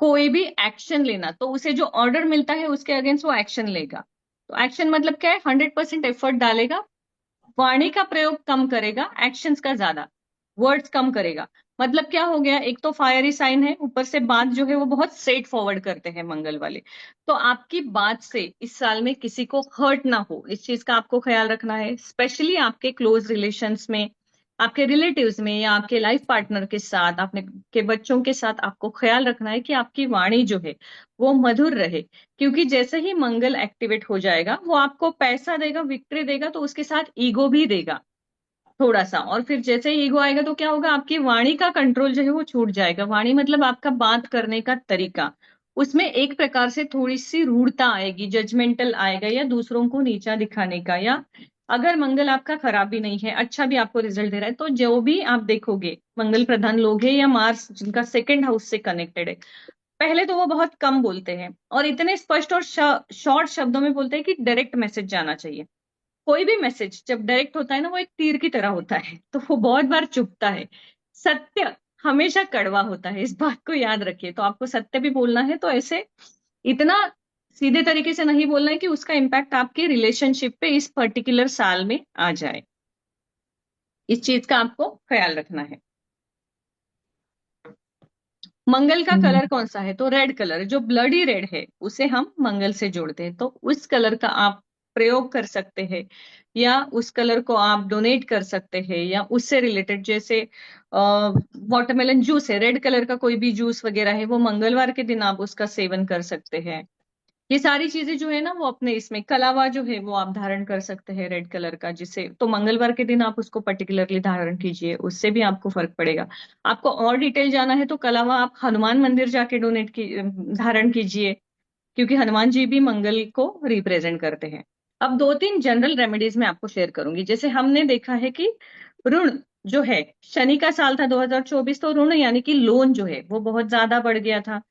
कोई भी एक्शन लेना, तो उसे जो ऑर्डर मिलता है उसके अगेंस्ट वो एक्शन लेगा। तो एक्शन मतलब क्या है, 100% एफर्ट डालेगा, वाणी का प्रयोग कम करेगा, एक्शंस का ज्यादा, वर्ड्स कम करेगा। मतलब क्या हो गया, एक तो फायरी साइन है, ऊपर से बात जो है वो बहुत स्ट्रेट फॉरवर्ड करते हैं मंगल वाले। तो आपकी बात से इस साल में किसी को हर्ट ना हो, इस चीज का आपको ख्याल रखना है। स्पेशली आपके क्लोज रिलेशंस में, आपके रिलेटिव्स में, या आपके लाइफ पार्टनर के साथ, आपने के बच्चों के साथ आपको ख्याल रखना है कि आपकी वाणी जो है वो मधुर रहे। क्योंकि जैसे ही मंगल एक्टिवेट हो जाएगा वो आपको पैसा देगा, विक्ट्री देगा, तो उसके साथ ईगो भी देगा थोड़ा सा। और फिर जैसे ही ईगो आएगा तो क्या होगा, आपकी वाणी का कंट्रोल जो है वो छूट जाएगा। वाणी मतलब आपका बात करने का तरीका, उसमें एक प्रकार से थोड़ी सी रूढ़ता आएगी, जजमेंटल आएगा, या दूसरों को नीचा दिखाने का। या अगर मंगल आपका खराब भी नहीं है, अच्छा भी आपको रिजल्ट दे रहा है, तो जो भी आप देखोगे मंगल प्रधान लोग हैं या मार्स जिनका सेकंड हाउस से कनेक्टेड है, पहले तो वो बहुत कम बोलते हैं और इतने स्पष्ट और शॉर्ट शब्दों में बोलते हैं कि डायरेक्ट मैसेज जाना चाहिए। कोई भी मैसेज जब डायरेक्ट होता है ना, वो एक तीर की तरह होता है, तो वो बहुत बार चुभता है। सत्य हमेशा कड़वा होता है, इस बात को याद रखिए। तो आपको सत्य भी बोलना है, तो ऐसे इतना सीधे तरीके से नहीं बोलना है कि उसका इम्पैक्ट आपके रिलेशनशिप पे इस पर्टिकुलर साल में आ जाए। इस चीज का आपको ख्याल रखना है। मंगल का कलर कौन सा है, तो रेड कलर, जो ब्लडी रेड है उसे हम मंगल से जोड़ते हैं। तो उस कलर का आप प्रयोग कर सकते हैं, या उस कलर को आप डोनेट कर सकते हैं, या उससे रिलेटेड, जैसे वाटरमेलन जूस है, रेड कलर का कोई भी जूस वगैरह है, वो मंगलवार के दिन आप उसका सेवन कर सकते हैं। ये सारी चीजें जो है ना वो अपने इसमें, कलावा जो है वो आप धारण कर सकते हैं रेड कलर का, जिसे तो मंगलवार के दिन आप उसको पर्टिकुलरली धारण कीजिए, उससे भी आपको फर्क पड़ेगा। आपको और डिटेल जाना है तो कलावा आप हनुमान मंदिर जाके डोनेट की धारण कीजिए, क्योंकि हनुमान जी भी मंगल को रिप्रेजेंट करते हैं। अब दो तीन जनरल रेमेडीज मैं आपको शेयर करूंगी। जैसे हमने देखा है कि ऋण जो है, शनि का साल था 2024, तो ऋण यानी कि लोन जो है वो बहुत ज्यादा बढ़ गया था।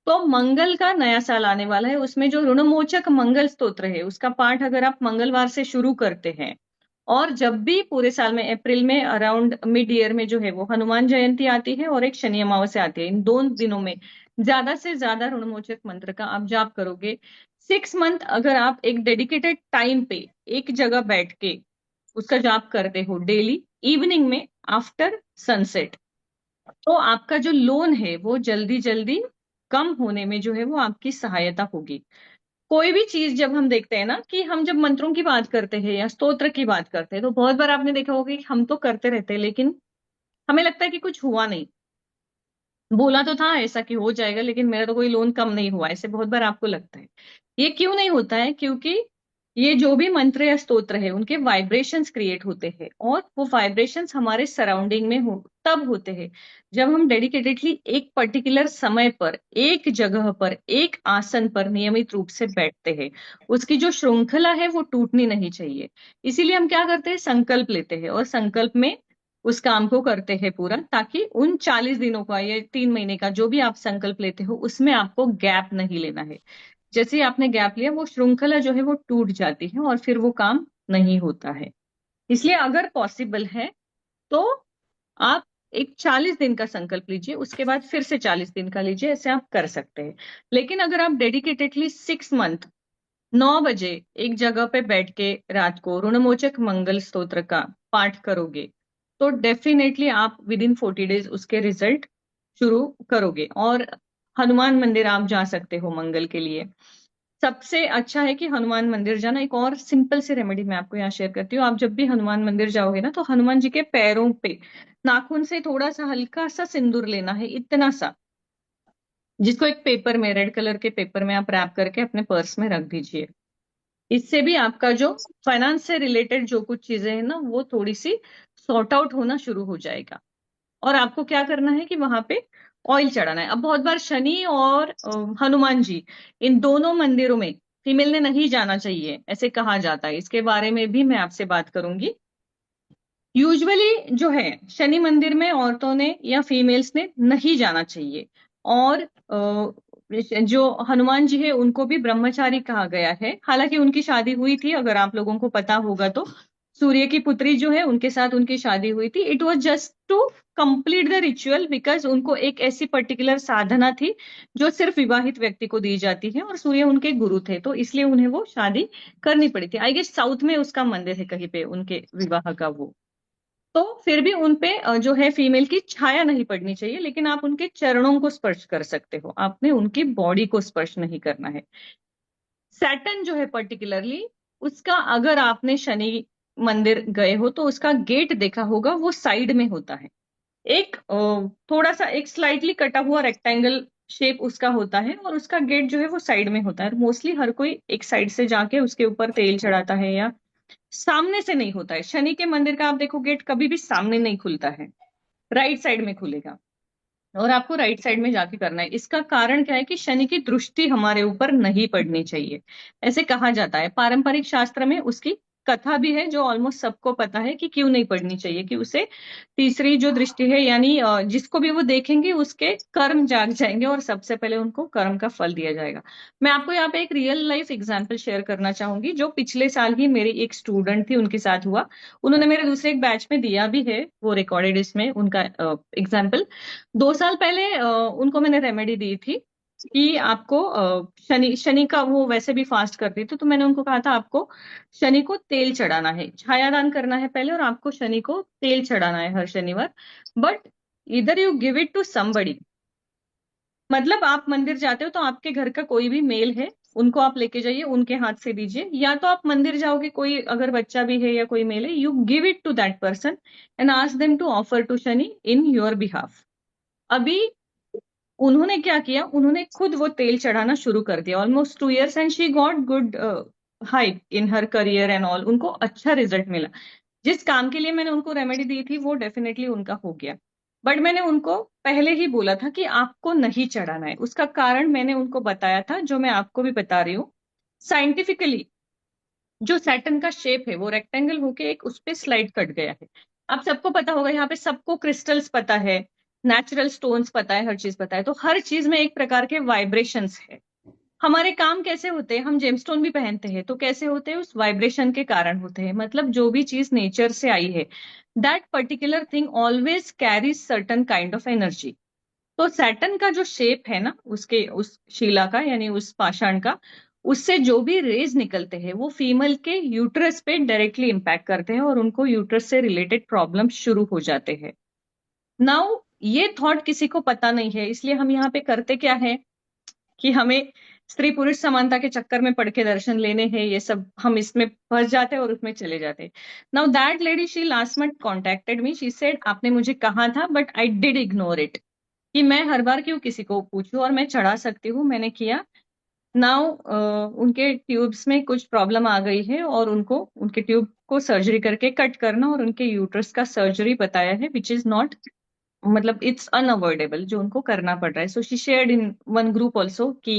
तो मंगल का नया साल आने वाला है, उसमें जो ऋणमोचक मंगल स्तोत्र है उसका पाठ अगर आप मंगलवार से शुरू करते हैं, और जब भी पूरे साल में अप्रैल में अराउंड मिड ईयर में जो है वो हनुमान जयंती आती है और एक शनि अमावस्या आती है, इन दोनों दिनों में ज्यादा से ज्यादा ऋणमोचक मंत्र का आप जाप करोगे। 6 मंथ अगर आप एक डेडिकेटेड टाइम पे एक जगह बैठ के उसका जाप करते हो डेली इवनिंग में आफ्टर सनसेट, तो आपका जो लोन है वो जल्दी जल्दी कम होने में जो है वो आपकी सहायता होगी। कोई भी चीज जब हम देखते हैं ना, कि हम जब मंत्रों की बात करते हैं या स्तोत्र की बात करते हैं, तो बहुत बार आपने देखा होगा कि हम तो करते रहते हैं लेकिन हमें लगता है कि कुछ हुआ नहीं। बोला तो था ऐसा कि हो जाएगा, लेकिन मेरा तो कोई लोन कम नहीं हुआ, ऐसे बहुत बार आपको लगता है। ये क्यों नहीं होता है, क्योंकि ये जो भी मंत्र या स्तोत्र है उनके वाइब्रेशंस क्रिएट होते हैं, और वो वाइब्रेशंस हमारे सराउंडिंग में हो तब होते हैं जब हम डेडिकेटेडली एक पर्टिकुलर समय पर, एक जगह पर, एक आसन पर नियमित रूप से बैठते हैं। उसकी जो श्रृंखला है वो टूटनी नहीं चाहिए। इसीलिए हम क्या करते हैं, संकल्प लेते हैं, और संकल्प में उस काम को करते हैं पूरा, ताकि उन 40 दिनों का या 3 महीने का जो भी आप संकल्प लेते हो उसमें आपको गैप नहीं लेना है। जैसे ही आपने गैप लिया वो श्रृंखला जो है वो टूट जाती है और फिर वो काम नहीं होता है। इसलिए अगर पॉसिबल है तो आप एक 40 दिन का संकल्प लीजिए, उसके बाद फिर से 40 दिन का लीजिए, ऐसे आप कर सकते हैं। लेकिन अगर आप डेडिकेटेडली 6 मंथ 9 बजे एक जगह पे बैठ के रात को ऋणमोचक मंगल स्तोत्र का पाठ करोगे तो डेफिनेटली आप विद इन 40 डेज उसके रिजल्ट शुरू करोगे। और हनुमान मंदिर आप जा सकते हो मंगल के लिए। सबसे अच्छा है कि हनुमान मंदिर जाना। एक और सिंपल सी रेमेडी मैं आपको यहाँ शेयर करती हूँ। आप जब भी हनुमान मंदिर जाओगे ना तो हनुमान जी के पैरों पे नाखून से थोड़ा सा हल्का सा सिंदूर लेना है, इतना सा, जिसको एक पेपर में, रेड कलर के पेपर में आप रैप करके अपने पर्स में रख दीजिए। इससे भी आपका जो फाइनेंस से रिलेटेड जो कुछ चीजें हैं ना वो थोड़ी सी सॉर्ट आउट होना शुरू हो जाएगा। और आपको क्या करना है कि वहां पे ऑयल चढ़ाना है। अब बहुत बार शनि और हनुमान जी, इन दोनों मंदिरों में फीमेल ने नहीं जाना चाहिए ऐसे कहा जाता है। इसके बारे में भी मैं आपसे बात करूंगी। यूजुअली जो है शनि मंदिर में औरतों ने या फीमेल्स ने नहीं जाना चाहिए। और जो हनुमान जी है उनको भी ब्रह्मचारी कहा गया है। हालांकि उनकी शादी हुई थी, अगर आप लोगों को पता होगा तो सूर्य की पुत्री जो है उनके साथ उनकी शादी हुई थी। It was just to complete the ritual, because उनको एक ऐसी पर्टिकुलर साधना थी जो सिर्फ विवाहित व्यक्ति को दी जाती है, और सूर्य उनके गुरु थे तो इसलिए उन्हें वो शादी करनी पड़ी थी। आई गेस साउथ में उसका मंदिर है कहीं पे उनके विवाह का वो। तो फिर भी उनपे जो है फीमेल की छाया नहीं पड़नी चाहिए, लेकिन आप उनके चरणों को स्पर्श कर सकते हो, आपने उनकी बॉडी को स्पर्श नहीं करना है। सैटर्न जो है पर्टिकुलरली, उसका अगर आपने शनि मंदिर गए हो तो उसका गेट देखा होगा, वो साइड में होता है। एक थोड़ा सा एक स्लाइटली कटा हुआ रेक्टेंगल शेप उसका होता है, और उसका गेट जो है वो साइड में होता है। मोस्टली हर कोई एक साइड से जाके उसके ऊपर तेल चढ़ाता है, या सामने से नहीं होता है। शनि के मंदिर का आप देखो गेट कभी भी सामने नहीं खुलता है, राइट साइड में खुलेगा, और आपको राइट साइड में जाके करना है। इसका कारण क्या है कि शनि की दृष्टि हमारे ऊपर नहीं पड़नी चाहिए, ऐसे कहा जाता है। पारंपरिक शास्त्र में उसकी कथा भी है जो ऑलमोस्ट सबको पता है कि क्यों नहीं पड़नी चाहिए, कि उसे तीसरी जो दृष्टि है, यानी जिसको भी वो देखेंगे उसके कर्म जाग जाएंगे और सबसे पहले उनको कर्म का फल दिया जाएगा। मैं आपको यहाँ पे एक रियल लाइफ एग्जाम्पल शेयर करना चाहूंगी, जो पिछले साल ही मेरी एक स्टूडेंट थी उनके साथ हुआ। उन्होंने मेरे दूसरे एक बैच में दिया भी है, वो रिकॉर्डेड इसमें उनका एग्जाम्पल। 2 साल पहले उनको मैंने रेमेडी दी थी कि आपको शनि शनि का, वो वैसे भी फास्ट करती थी, तो मैंने उनको कहा था आपको शनि को तेल चढ़ाना है, छायादान करना है पहले, और आपको शनि को तेल चढ़ाना है हर शनिवार। बट इधर you give it to somebody, मतलब आप मंदिर जाते हो तो आपके घर का कोई भी मेल है उनको आप लेके जाइए, उनके हाथ से दीजिए। या तो आप मंदिर जाओगे, कोई अगर बच्चा भी है या कोई मेल है, you give it to that person and ask them to offer to Shani in your behalf. अभी उन्होंने क्या किया, उन्होंने खुद वो तेल चढ़ाना शुरू कर दिया almost 2 years, and she got good height in her career and all. उनको अच्छा रिजल्ट मिला। जिस काम के लिए मैंने उनको रेमेडी दी थी वो डेफिनेटली उनका हो गया। बट मैंने उनको पहले ही बोला था कि आपको नहीं चढ़ाना है। उसका कारण मैंने उनको बताया था, जो मैं आपको भी बता रही हूँ। साइंटिफिकली जो सैटर्न का शेप है वो रेक्टेंगल होके एक उस पे स्लाइड कट गया है। आप सबको पता होगा, यहाँ पे सबको क्रिस्टल्स पता है, नेचुरल स्टोन्स पता है, हर चीज पता है। तो हर चीज में एक प्रकार के वाइब्रेशंस है। हमारे काम कैसे होते हैं, हम जेमस्टोन भी पहनते हैं तो कैसे होते हैं, उस वाइब्रेशन के कारण होते हैं। मतलब जो भी चीज नेचर से आई है, that particular thing always carries certain kind of energy. तो सैटर्न का जो शेप है ना, उसके उस शिला का यानी उस पाषाण का, उससे जो भी रेज निकलते हैं वो फीमेल के यूट्रस पे डायरेक्टली इंपैक्ट करते हैं और उनको यूट्रस से रिलेटेड प्रॉब्लम शुरू हो जाते हैं। नाउ ये थॉट किसी को पता नहीं है, इसलिए हम यहाँ पे करते क्या है कि हमें स्त्री पुरुष समानता के चक्कर में पड़ के दर्शन लेने हैं, ये सब हम इसमें फंस जाते हैं और उसमें चले जाते हैं। Now that lady she last month contacted me, she said आपने मुझे कहा था but I did ignore it, कि मैं हर बार क्यों किसी को पूछूं, और मैं चढ़ा सकती हूँ, मैंने किया। नाउ उनके ट्यूब्स में कुछ प्रॉब्लम आ गई है और उनको उनके ट्यूब को सर्जरी करके कट करना और उनके यूट्रस का सर्जरी बताया है, विच इज नॉट, मतलब इट्स अनअवॉइडेबल, जो उनको करना पड़ रहा है। So she shared in one group also कि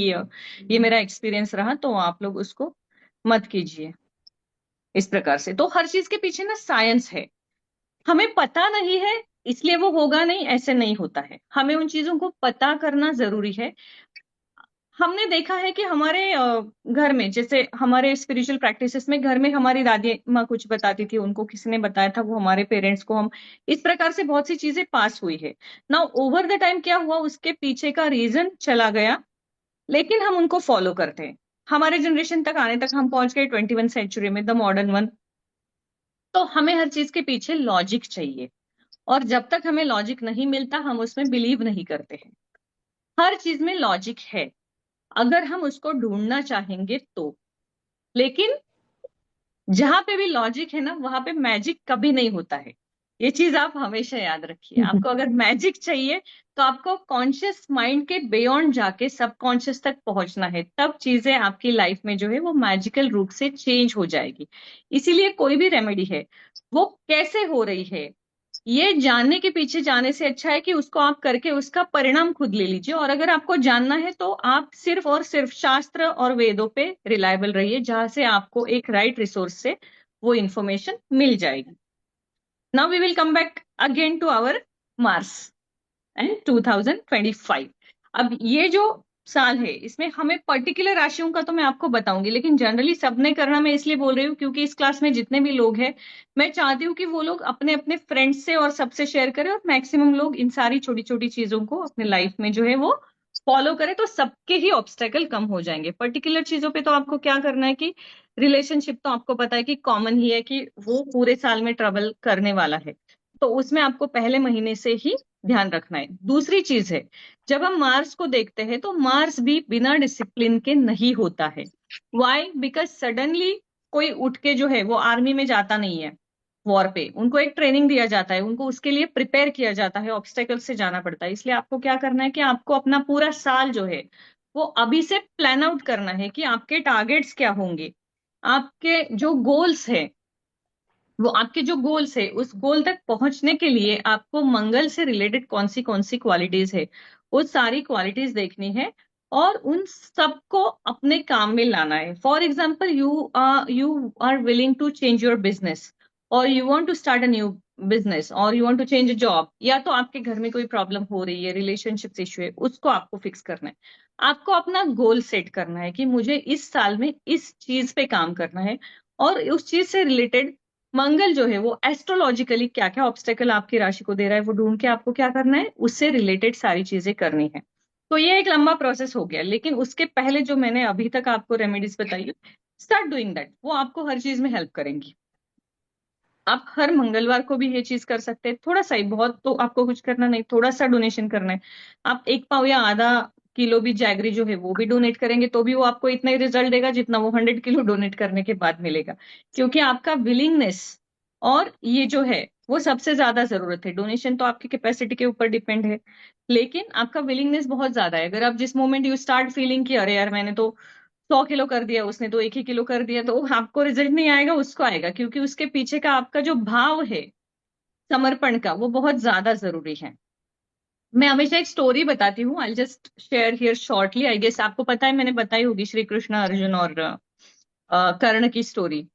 ये मेरा एक्सपीरियंस रहा, तो आप लोग उसको मत कीजिए इस प्रकार से। तो हर चीज के पीछे ना साइंस है। हमें पता नहीं है इसलिए वो होगा नहीं, ऐसे नहीं होता है। हमें उन चीजों को पता करना जरूरी है। हमने देखा है कि हमारे घर में, जैसे हमारे स्पिरिचुअल प्रैक्टिसेस में, घर में हमारी दादी माँ कुछ बताती थी, उनको किसी ने बताया था, वो हमारे पेरेंट्स को, हम इस प्रकार से बहुत सी चीजें पास हुई है। नाउ ओवर द टाइम क्या हुआ, उसके पीछे का रीजन चला गया, लेकिन हम उनको फॉलो करते हैं। हमारे जनरेशन तक आने तक हम पहुंच गए 21 सेंचुरी में, द मॉडर्न वन। तो हमें हर चीज के पीछे लॉजिक चाहिए, और जब तक हमें लॉजिक नहीं मिलता हम उसमें बिलीव नहीं करते हैं। हर चीज में लॉजिक है, अगर हम उसको ढूंढना चाहेंगे तो। लेकिन जहां पे भी लॉजिक है ना, वहां पे मैजिक कभी नहीं होता है। ये चीज आप हमेशा याद रखिए। आपको अगर मैजिक चाहिए तो आपको कॉन्शियस माइंड के बियॉन्ड जाके सबकॉन्शियस तक पहुंचना है, तब चीजें आपकी लाइफ में जो है वो मैजिकल रूप से चेंज हो जाएगी। इसीलिए कोई भी रेमेडी है, वो कैसे हो रही है, ये जानने के पीछे जाने से अच्छा है कि उसको आप करके उसका परिणाम खुद ले लीजिए। और अगर आपको जानना है तो आप सिर्फ और सिर्फ शास्त्र और वेदों पे रिलायबल रहिए, जहां से आपको एक राइट रिसोर्स से वो इंफॉर्मेशन मिल जाएगी। Now we will come back again to our Mars and 2025। अब ये जो साल है, इसमें हमें पर्टिकुलर राशियों का तो मैं आपको बताऊंगी, लेकिन जनरली सबने करना मैं इसलिए बोल रही हूँ क्योंकि इस क्लास में जितने भी लोग हैं, मैं चाहती हूँ कि वो लोग अपने अपने फ्रेंड्स से और सबसे शेयर करें, और मैक्सिमम लोग इन सारी छोटी छोटी चीजों को अपने लाइफ में जो है वो फॉलो करें, तो सबके ही ऑब्स्टेकल कम हो जाएंगे। पर्टिकुलर चीजों पे तो आपको क्या करना है कि रिलेशनशिप तो आपको पता है कि कॉमन ही है कि वो पूरे साल में ट्रबल करने वाला है, तो उसमें आपको पहले महीने से ही ध्यान रखना है। दूसरी चीज है, जब हम मार्स को देखते हैं तो मार्स भी बिना डिसिप्लिन के नहीं होता है। वाई? बिकॉज सडनली कोई उठ के जो है वो आर्मी में जाता नहीं है, वॉर पे उनको एक ट्रेनिंग दिया जाता है, उनको उसके लिए प्रिपेयर किया जाता है, ऑब्स्टेकल से जाना पड़ता है। इसलिए आपको क्या करना है कि आपको अपना पूरा साल जो है वो अभी से प्लान आउट करना है कि आपके टारगेट्स क्या होंगे, आपके जो गोल्स है, वो आपके जो गोल्स है उस गोल तक पहुंचने के लिए आपको मंगल से रिलेटेड कौन सी क्वालिटीज है, वो सारी क्वालिटीज देखनी है, और उन सबको अपने काम में लाना है। For example, you are willing to change your business, और you want to start a new business, और you want to change a job, या तो आपके घर में कोई प्रॉब्लम हो रही है, रिलेशनशिप इश्यू है, उसको आपको फिक्स करना है। आपको अपना गोल सेट करना है कि मुझे इस साल में इस चीज पे काम करना है, और उस चीज से रिलेटेड मंगल जो है वो एस्ट्रोलॉजिकली क्या क्या ऑब्स्टेकल आपकी राशि को दे रहा है, वो ढूंढ के आपको क्या करना है, उससे रिलेटेड सारी चीजें करनी है। तो ये एक लंबा प्रोसेस हो गया, लेकिन उसके पहले जो मैंने अभी तक आपको रेमेडीज बताई है, स्टार्ट डूइंग दैट, वो आपको हर चीज में हेल्प करेंगी। आप हर मंगलवार को भी ये चीज कर सकते हैं, थोड़ा सा ही, बहुत तो आपको कुछ करना नहीं, थोड़ा सा डोनेशन करना है। आप 1 पाव या आधा किलो भी जैगरी जो है वो भी डोनेट करेंगे तो भी वो आपको इतना ही रिजल्ट देगा जितना वो 100 किलो डोनेट करने के बाद मिलेगा। क्योंकि आपका विलिंगनेस और ये जो है वो सबसे ज्यादा जरूरत है। डोनेशन तो आपकी कैपेसिटी के ऊपर डिपेंड है, लेकिन आपका विलिंगनेस बहुत ज्यादा है। अगर आप जिस मोमेंट यू स्टार्ट फीलिंग कि अरे यार मैंने तो 100 किलो कर दिया, उसने तो 1 ही किलो कर दिया, तो आपको रिजल्ट नहीं आएगा, उसको आएगा, क्योंकि उसके पीछे का आपका जो भाव है समर्पण का, वो बहुत ज्यादा जरूरी है। मैं हमेशा एक स्टोरी बताती हूँ, I just share here shortly. I guess आपको पता है, मैंने बताई होगी श्री कृष्ण अर्जुन और कर्ण की स्टोरी।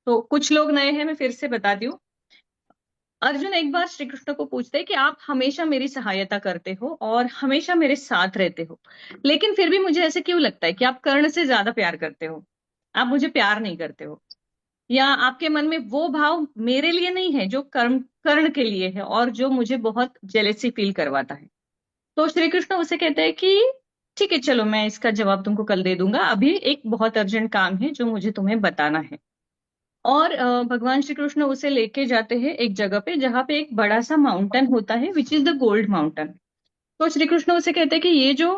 तो कुछ लोग नए हैं, मैं फिर से बताती हूँ। अर्जुन एक बार श्री कृष्ण को पूछते हैं कि आप हमेशा मेरी सहायता करते हो और हमेशा मेरे साथ रहते हो, लेकिन फिर भी मुझे ऐसे क्यों लगता है कि आप कर्ण से ज्यादा प्यार करते हो, आप मुझे प्यार नहीं करते हो, या आपके मन में वो भाव मेरे लिए नहीं है जो कर्ण के लिए है, और जो मुझे बहुत जेलेसी फील करवाता है। तो श्री कृष्ण उसे कहते हैं कि ठीक है, चलो मैं इसका जवाब तुमको कल दे दूंगा, अभी एक बहुत अर्जेंट काम है जो मुझे तुम्हें बताना है। और भगवान श्री कृष्ण उसे लेके जाते हैं एक जगह पे जहाँ पे एक बड़ा सा माउंटेन होता है, which is the gold mountain. तो श्री कृष्ण उसे कहते हैं कि ये जो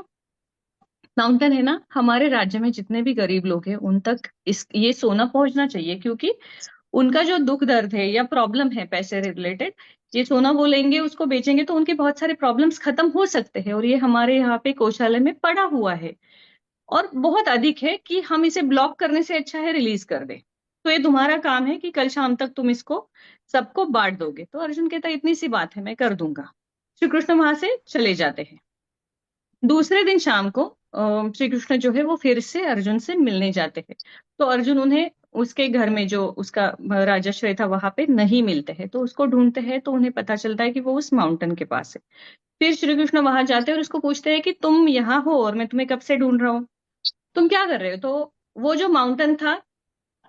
माउंटेन है ना, हमारे राज्य में जितने भी गरीब लोग हैं उन तक ये सोना पहुंचना चाहिए, क्योंकि उनका जो दुख दर्द है या प्रॉब्लम है पैसे रिलेटेड, ये सोना वो लेंगे, उसको बेचेंगे तो उनके बहुत सारे प्रॉब्लम्स खत्म हो सकते हैं, और ये हमारे यहाँ पे कोषालय में पड़ा हुआ है और बहुत अधिक है कि हम इसे ब्लॉक करने से अच्छा है रिलीज कर दे। तो ये तुम्हारा काम है कि कल शाम तक तुम इसको सबको बांट दोगे। तो अर्जुन कहता है इतनी सी बात है, मैं कर दूंगा। श्री कृष्ण वहां से चले जाते हैं। दूसरे दिन शाम को श्री कृष्ण जो है वो फिर से अर्जुन से मिलने जाते हैं। तो अर्जुन उन्हें उसके घर में जो उसका राजाश्रय था वहां पे नहीं मिलते हैं, तो उसको ढूंढते हैं, तो उन्हें पता चलता है कि वो उस माउंटेन के पास है। फिर श्री कृष्ण वहां जाते हैं और उसको पूछते हैं कि तुम यहाँ हो और मैं तुम्हें कब से ढूंढ रहा हूँ, तुम क्या कर रहे हो। तो वो जो माउंटेन था,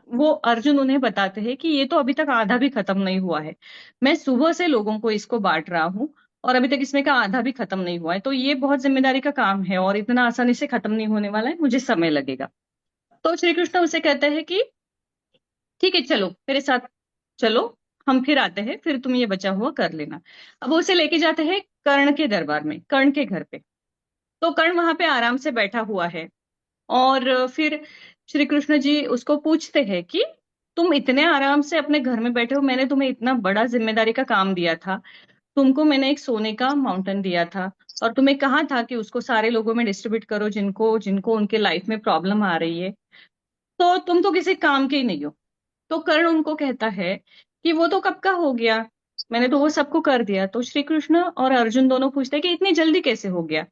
वो अर्जुन उन्हें बताते हैं कि ये तो अभी तक आधा भी खत्म नहीं हुआ है, मैं सुबह से लोगों को इसको बांट रहा हूँ और अभी तक इसमें का आधा भी खत्म नहीं हुआ है, तो ये बहुत जिम्मेदारी का काम है और इतना आसानी से खत्म नहीं होने वाला है, मुझे समय लगेगा। तो श्री कृष्ण उसे कहते हैं कि ठीक है, चलो मेरे साथ चलो, हम फिर आते हैं, फिर तुम ये बचा हुआ कर लेना। अब वो उसे लेके जाते हैं कर्ण के दरबार में, कर्ण के घर पे। तो कर्ण वहां पे आराम से बैठा हुआ है और फिर श्री कृष्ण जी उसको पूछते हैं कि तुम इतने आराम से अपने घर में बैठे हो, मैंने तुम्हें इतना बड़ा जिम्मेदारी का काम दिया था, तुमको मैंने एक सोने का माउंटेन दिया था और तुम्हें कहा था कि उसको सारे लोगों में डिस्ट्रीब्यूट करो जिनको जिनको उनके लाइफ में प्रॉब्लम आ रही है, तो तुम तो किसी काम के ही नहीं हो। तो कर्ण उनको कहता है कि वो तो कब का हो गया, मैंने तो वो सबको कर दिया। तो श्री कृष्ण और अर्जुन दोनों पूछते हैं कि इतनी जल्दी कैसे हो गया।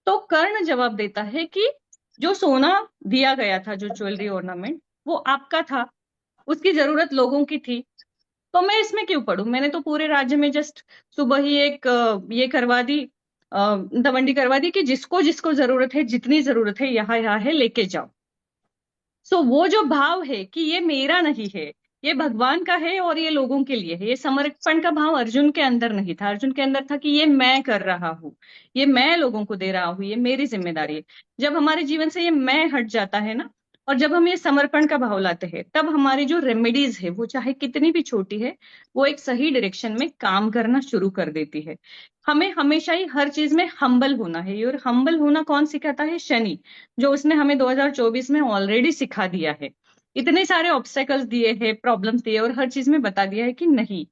तो कर्ण जवाब देता है कि जो सोना दिया गया था, जो ज्वेलरी ऑर्नामेंट, वो आपका था, उसकी जरूरत लोगों की थी, तो मैं इसमें क्यों पढ़ूं, मैंने तो पूरे राज्य में जस्ट सुबह ही एक ये करवा दी, दवंडी करवा दी कि जिसको जिसको जरूरत है, जितनी जरूरत है यहाँ है, लेके जाओ। सो वो जो भाव है कि ये मेरा नहीं है, ये भगवान का है और ये लोगों के लिए है, ये समर्पण का भाव अर्जुन के अंदर नहीं था। अर्जुन के अंदर था कि ये मैं कर रहा हूँ, ये मैं लोगों को दे रहा हूँ, ये मेरी जिम्मेदारी है। जब हमारे जीवन से ये मैं हट जाता है ना, और जब हम ये समर्पण का भाव लाते हैं, तब हमारी जो रेमेडीज है, वो चाहे कितनी भी छोटी है, वो एक सही डायरेक्शन में काम करना शुरू कर देती है। हमें हमेशा ही हर चीज में हम्बल होना है, और हम्बल होना कौन सिखाता है? शनि, जो उसने हमें 2024 में ऑलरेडी सिखा दिया है। इतने सारे ऑब्स्टेकल्स दिए हैं, प्रॉब्लम्स दिए, और हर चीज में बता दिया है कि नहीं,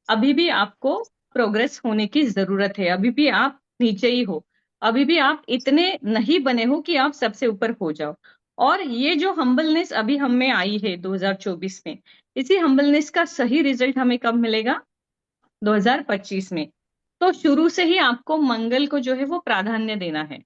अभी भी आपको प्रोग्रेस होने की जरूरत है, अभी भी आप नीचे ही हो, अभी भी आप इतने नहीं बने हो कि आप सबसे ऊपर हो जाओ। और ये जो हम्बलनेस अभी हम में आई है 2024 में, इसी हम्बलनेस का सही रिजल्ट हमें कब मिलेगा? 2025 में। तो शुरू से ही आपको मंगल को जो है वो प्राधान्य देना है,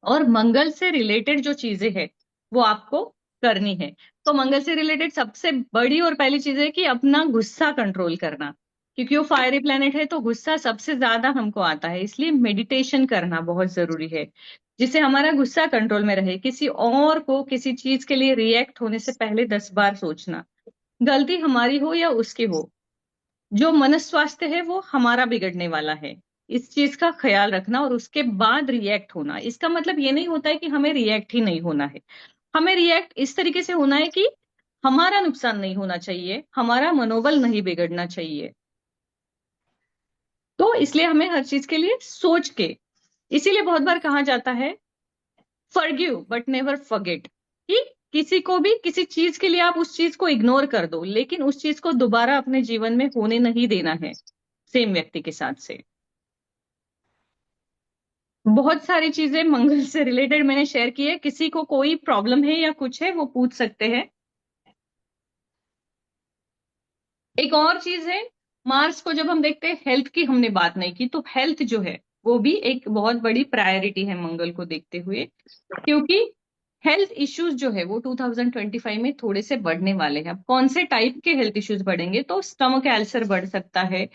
और मंगल से रिलेटेड जो चीजें हैं वो आपको करनी है। तो मंगल से रिलेटेड सबसे बड़ी और पहली चीज है कि अपना गुस्सा कंट्रोल करना, क्योंकि वो फायरी प्लेनेट है, तो गुस्सा सबसे ज्यादा हमको आता है, इसलिए मेडिटेशन करना बहुत जरूरी है, जिससे हमारा गुस्सा कंट्रोल में रहे। किसी और को किसी चीज के लिए रिएक्ट होने से पहले 10 बार सोचना, गलती हमारी हो या उसकी हो, जो मन स्वास्थ्य है वो हमारा बिगड़ने वाला है, इस चीज का ख्याल रखना, और उसके बाद रिएक्ट होना। इसका मतलब ये नहीं होता है कि हमें रिएक्ट ही नहीं होना है, हमें रिएक्ट इस तरीके से होना है कि हमारा नुकसान नहीं होना चाहिए, हमारा मनोबल नहीं बिगड़ना चाहिए। तो इसलिए हमें हर चीज के लिए सोच के, इसीलिए बहुत बार कहा जाता है फॉरगिव बट नेवर फॉरगेट, कि किसी को भी किसी चीज के लिए आप उस चीज को इग्नोर कर दो, लेकिन उस चीज को दोबारा अपने जीवन में होने नहीं देना है सेम व्यक्ति के साथ से। बहुत सारी चीजें मंगल से रिलेटेड मैंने शेयर की है, किसी को कोई प्रॉब्लम है या कुछ है वो पूछ सकते हैं। एक और चीज है, मार्स को जब हम देखते हैं, हेल्थ की हमने बात नहीं की, तो हेल्थ जो है वो भी एक बहुत बड़ी प्रायोरिटी है मंगल को देखते हुए, क्योंकि हेल्थ इश्यूज जो है वो 2025 में थोड़े से बढ़ने वाले हैं। अब कौन से टाइप के हेल्थ इश्यूज बढ़ेंगे? तो स्टमक अल्सर बढ़ सकता है,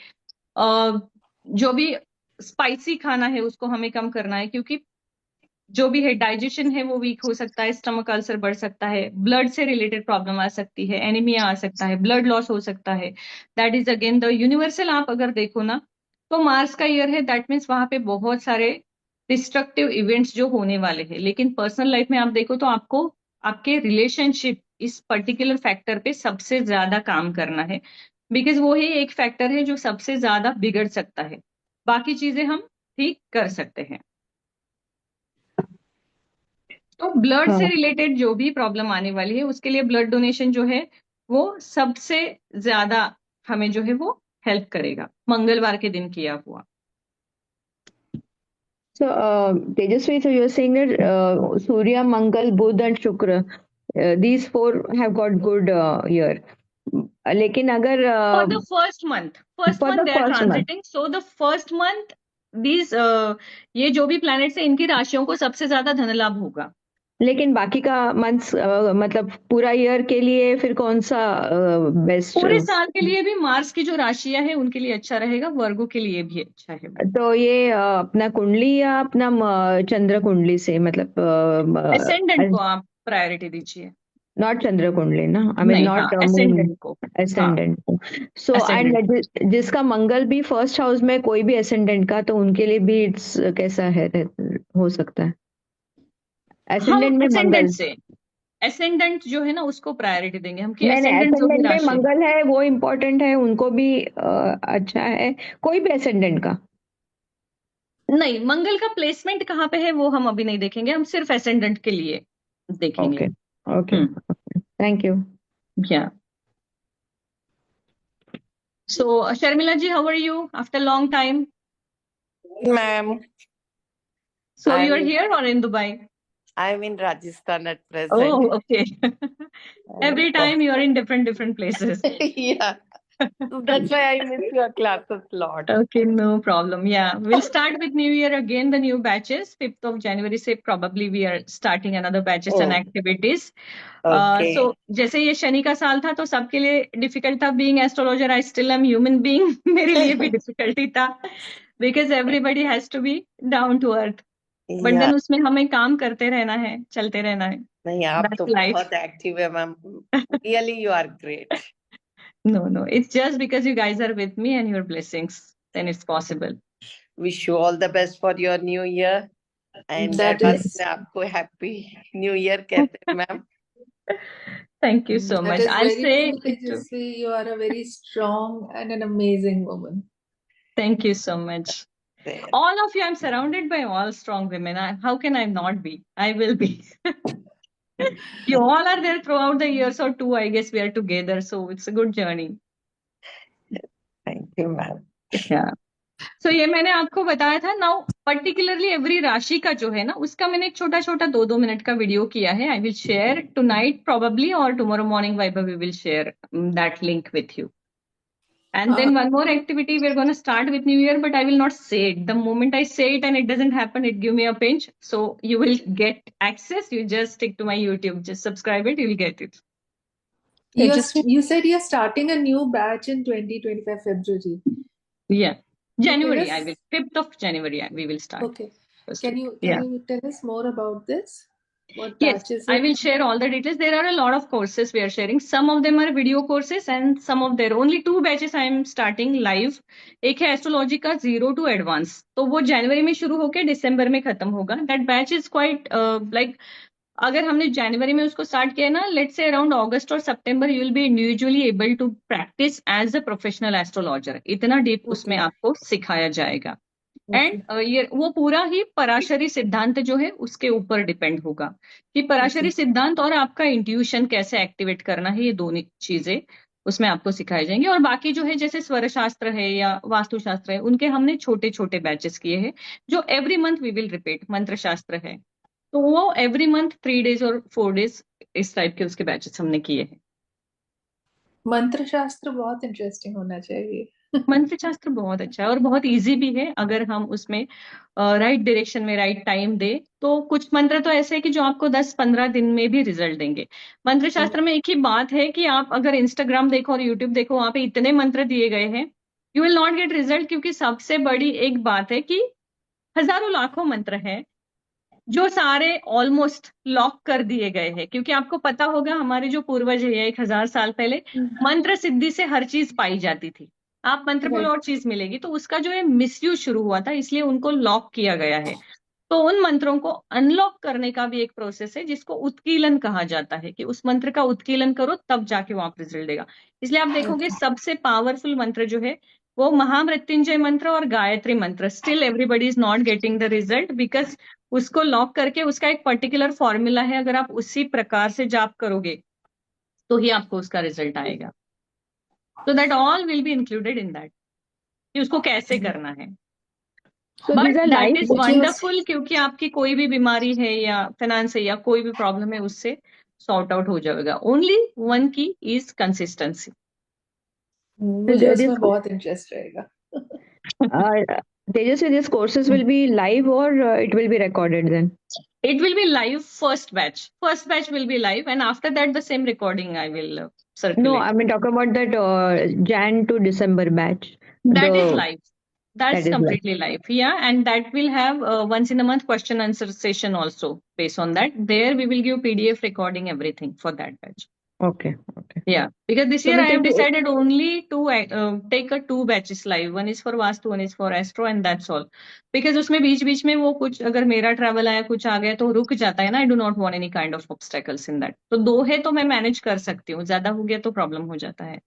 जो भी स्पाइसी खाना है उसको हमें कम करना है, क्योंकि जो भी है डाइजेशन है वो वीक हो सकता है, स्टमक अल्सर बढ़ सकता है, ब्लड से रिलेटेड प्रॉब्लम आ सकती है, एनीमिया आ सकता है, ब्लड लॉस हो सकता है। That is again the universal. आप अगर देखो ना, तो मार्स का ईयर है, दैट मीन्स वहां पे बहुत सारे डिस्ट्रक्टिव इवेंट्स जो होने वाले हैं। लेकिन पर्सनल लाइफ में आप देखो तो आपको आपके रिलेशनशिप इस पर्टिकुलर फैक्टर पे सबसे ज्यादा काम करना है, बिकॉज वो ही एक फैक्टर है जो सबसे ज्यादा बिगड़ सकता है, बाकी चीजें हम ठीक कर सकते हैं। तो ब्लड से हाँ। रिलेटेड जो भी प्रॉब्लम आने वाली है, उसके लिए ब्लड डोनेशन जो है वो सबसे ज्यादा हमें जो है वो हेल्प करेगा, मंगलवार के दिन किया हुआ। So, Tejasvi, so you're saying that Surya, Mangal, Budh, and Shukra, these four have got good year. लेकिन अगर For the first month for the they are first month, transiting, so the first month these ये जो भी प्लैनेट्स है इनकी राशियों को सबसे ज्यादा धन लाभ होगा। लेकिन बाकी का मंथ्स मतलब पूरा ईयर के लिए फिर कौन सा बेस्ट? पूरे साल के लिए भी मार्स की जो राशियां हैं उनके लिए अच्छा रहेगा, वर्गो के लिए भी अच्छा है। तो ये अपना कुंडली या अपना चंद्र कुंडली से मतलब एसेंडेंट को आप प्रायोरिटी दीजिए। नॉट चंद्र कुंडली ना, आई मीन नहीं, हाँ, नॉट मून, एसेंडेंट को। हाँ, एसेंडेंट को। सो ascendant। एंड जिसका मंगल भी फर्स्ट हाउस में, कोई भी एसेंडेंट का, तो उनके लिए भी इट्स कैसा है, हो सकता है हम एसेंडेंट में एसेंडेंट मंगल? से, एसेंडेंट जो है ना उसको प्रायोरिटी देंगे हम, कि नहीं नहीं, एसेंडेंट जो भी एसेंडेंट में राशि है। मंगल है वो इम्पोर्टेंट है, उनको भी अच्छा है, कोई भी एसेंडेंट का? नहीं, मंगल का प्लेसमेंट कहाँ पे है वो हम अभी नहीं देखेंगे, हम सिर्फ एसेंडेंट के लिए देखेंगे। Okay okay, thank you. Yeah so Sharmila ji, how are you after long time? Ma'am, So you I'm are here or in Dubai? I'm in Rajasthan at present. Oh, okay. Every time you are in different places. Yeah, so that's why I miss your classes a lot. Okay, no problem. Yeah, we'll start with New Year again, the new batches. 5th of January से probably we are starting another batches and Oh, activities. okay. So जैसे ये शनि का साल था तो सबके लिए डिफिकल्ट था. Being astrologer, I still am human being. मेरे लिए भी डिफिकल्टी था because everybody has to be down to earth. But Yeah, then उसमें हमें काम करते रहना है, चलते रहना है. नहीं आप That's तो life. बहुत एक्टिव है ma'am. Really, you are great. No, it's just because you guys are with me and your blessings, then it's possible. Wish you all the best for your new year. And That advance is में आपको happy new year कहते हैं ma'am. Thank you so that much. is I'll very say true, it too. Tejasvi. You are a very strong and an amazing woman. Thank you so much. There. All of you, I'm surrounded by all strong women. How can I not be? I will be. You all are there throughout the years or two, I guess we are together. So it's a good journey. Thank you ma'am. Yeah. So ये मैंने आपको बताया था. Now particularly every राशि का जो है ना उसका मैंने एक छोटा छोटा 2-2 मिनट का वीडियो किया है. I will share tonight probably or tomorrow morning, Vaibhav, we will share that link with you. And then one more activity, we're going to start with New Year, but I will not say it. The moment I say it and it doesn't happen, it give me a pinch. So you will get access. You just stick to my YouTube. Just subscribe it. You will get it. You said you're starting a new batch in 2025 February. Yeah. January, us- I will. 5th of January, we will start. Okay. First Can week. you Yeah. tell us more about this? What Yes, batch is I it? will share all the details. There are a lot of courses we are sharing. Some of them are video courses and some of their only 2 batches I am starting live. एक है एस्ट्रोलॉजी का 0 to एडवांस, तो वो जनवरी में शुरू होकर दिसंबर में खत्म होगा. That batch is quite like, अगर हमने जनवरी में उसको स्टार्ट किया ना, लेट्स से अराउंड अगस्त और सितंबर, you will be individually able to practise as a professional astrologer. इतना डीप उसमें आपको सिखाया जाएगा. एंड ये वो पूरा ही पराशरी सिद्धांत जो है उसके ऊपर डिपेंड होगा कि पराशरी सिद्धांत और आपका इंट्यूशन कैसे एक्टिवेट करना है. ये दोनों चीजें उसमें आपको सिखाई जाएंगी. और बाकी जो है जैसे स्वर शास्त्र है या वास्तुशास्त्र है, उनके हमने छोटे छोटे बैचेस किए हैं जो every month we will repeat. मंत्र शास्त्र है तो वो एवरी मंथ 3 days और 4 days इस टाइप के उसके बैचेस हमने किए हैं. मंत्र शास्त्र बहुत इंटरेस्टिंग होना चाहिए. मंत्र शास्त्र बहुत अच्छा है और बहुत इजी भी है अगर हम उसमें राइट डायरेक्शन में राइट टाइम दे. तो कुछ मंत्र तो ऐसे है कि जो आपको 10-15 दिन में भी रिजल्ट देंगे. मंत्र शास्त्र में एक ही बात है कि आप अगर इंस्टाग्राम देखो और यूट्यूब देखो, वहां पे इतने मंत्र दिए गए हैं, you will not get result. क्योंकि सबसे बड़ी एक बात है कि हजारों लाखों मंत्र हैं जो सारे ऑलमोस्ट लॉक कर दिए गए हैं. क्योंकि आपको पता होगा हमारे जो पूर्वज है 1000 साल पहले मंत्र सिद्धि से हर चीज पाई जाती थी. आप मंत्र बोलो और चीज मिलेगी, तो उसका जो है मिसयूज शुरू हुआ था, इसलिए उनको लॉक किया गया है. तो उन मंत्रों को अनलॉक करने का भी एक प्रोसेस है जिसको उत्कीलन कहा जाता है, कि उस मंत्र का उत्कीलन करो तब जाके वो आप रिजल्ट देगा. इसलिए आप देखोगे सबसे पावरफुल मंत्र जो है वो महामृत्युंजय मंत्र और गायत्री मंत्र. Still everybody is not getting the result because उसको लॉक करके उसका एक पर्टिकुलर फॉर्मूला है. अगर आप उसी प्रकार से जाप करोगे तो ही आपको उसका रिजल्ट आएगा. तो that all will be included in that कि उसको कैसे करना है. So but these are that live is wonderful क्योंकि आपकी कोई भी बीमारी है या फाइनेंस है या कोई भी प्रॉब्लम है उससे सॉर्ट आउट हो जाएगा. ओनली वन की इज कंसिस्टेंसी. मुझे उसमें बहुत इंटरेस्ट रहेगा. Tejas, these courses will be live or it will be recorded then? It will be live first batch. First batch will be live, and after that, the same recording I will No, circulate. I mean talking about that Jan to December batch. That is The live. That's that is like completely live. Yeah, and that will have once in a month question answer session also based on that. There we will give PDF recording everything for that batch. okay. Yeah, because this So year we I have take it. decided only to take a 2 batches live. One is for Vastu, one is for Astro, and that's all. Because उसमें बीच बीच में वो कुछ अगर मेरा ट्रैवल आया कुछ आ गया तो रुक जाता है ना. I do not want any kind of obstacles in that. तो 2 है तो मैं मैनेज कर सकती हूँ. ज्यादा हो गया तो प्रॉब्लम हो जाता है.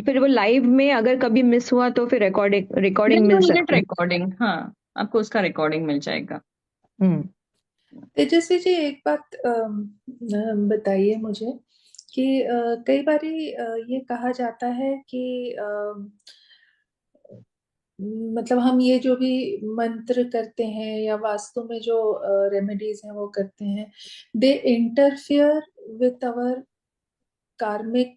फिर वो लाइव में अगर कभी मिस हुआ तो फिर recording Then mill you will get सकता है. recording. हाँ, आपको उसका रिकॉर्डिंग मिल जाएगा. तेजस्वी जी एक बात बताइए मुझे कि कई बारी ये कहा जाता है कि मतलब हम ये जो भी मंत्र करते हैं या वास्तु में जो रेमेडीज हैं वो करते हैं, दे इंटरफियर विथ अवर कार्मिक,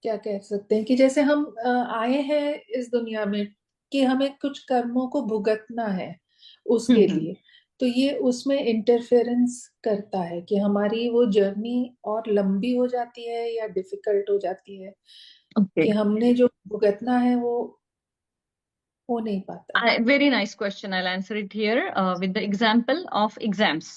क्या कह सकते हैं कि जैसे हम आए हैं इस दुनिया में कि हमें कुछ कर्मों को भुगतना है उसके लिए, तो ये उसमें इंटरफेरेंस करता है कि हमारी वो जर्नी और लंबी हो जाती है या डिफिकल्ट हो जाती है कि हमने जो भुगतना है वो हो नहीं पाता. Very nice question. I'll answer it here with the example of exams.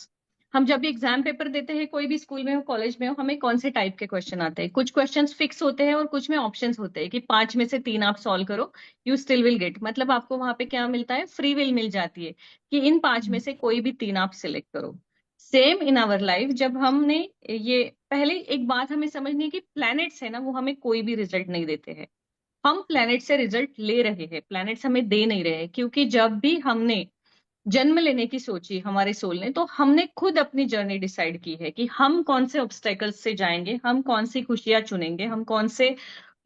हम जब भी एग्जाम पेपर देते हैं कोई भी स्कूल में हो कॉलेज में हो हमें कौन से टाइप के क्वेश्चन आते हैं. कुछ क्वेश्चंस फिक्स होते हैं और कुछ में ऑप्शंस होते हैं कि 5 में से 3 आप सॉल्व करो यू स्टिल विल गेट. मतलब आपको वहां पे क्या मिलता है, फ्री विल मिल जाती है कि इन 5 में से कोई भी 3 आप सिलेक्ट करो. सेम इन आवर लाइफ जब हमने ये पहले एक बात हमें समझनी है कि प्लैनेट्स है ना वो हमें कोई भी रिजल्ट नहीं देते हैं. हम प्लैनेट से रिजल्ट ले रहे हैं, प्लैनेट्स हमें दे नहीं रहे हैं. क्योंकि जब भी हमने जन्म लेने की सोची हमारे सोल ने तो हमने खुद अपनी जर्नी डिसाइड की है कि हम कौन से ऑब्स्टेकल्स से जाएंगे, हम कौन सी खुशियां चुनेंगे, हम कौन से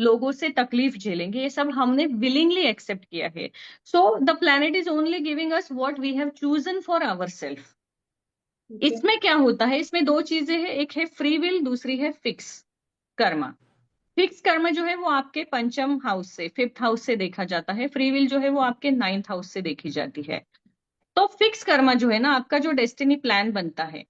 लोगों से तकलीफ झेलेंगे. ये सब हमने विलिंगली एक्सेप्ट किया है. So the planet is only giving us what we have chosen for our self. इसमें क्या होता है, इसमें 2 चीजें हैं. एक है फ्री विल, दूसरी है फिक्स कर्मा. फिक्स कर्म जो है वो आपके पंचम हाउस से 5th हाउस से देखा जाता है. फ्री विल जो है वो आपके 9th हाउस से देखी जाती है. तो फिक्स कर्मा जो है ना आपका जो डेस्टिनी प्लान बनता है,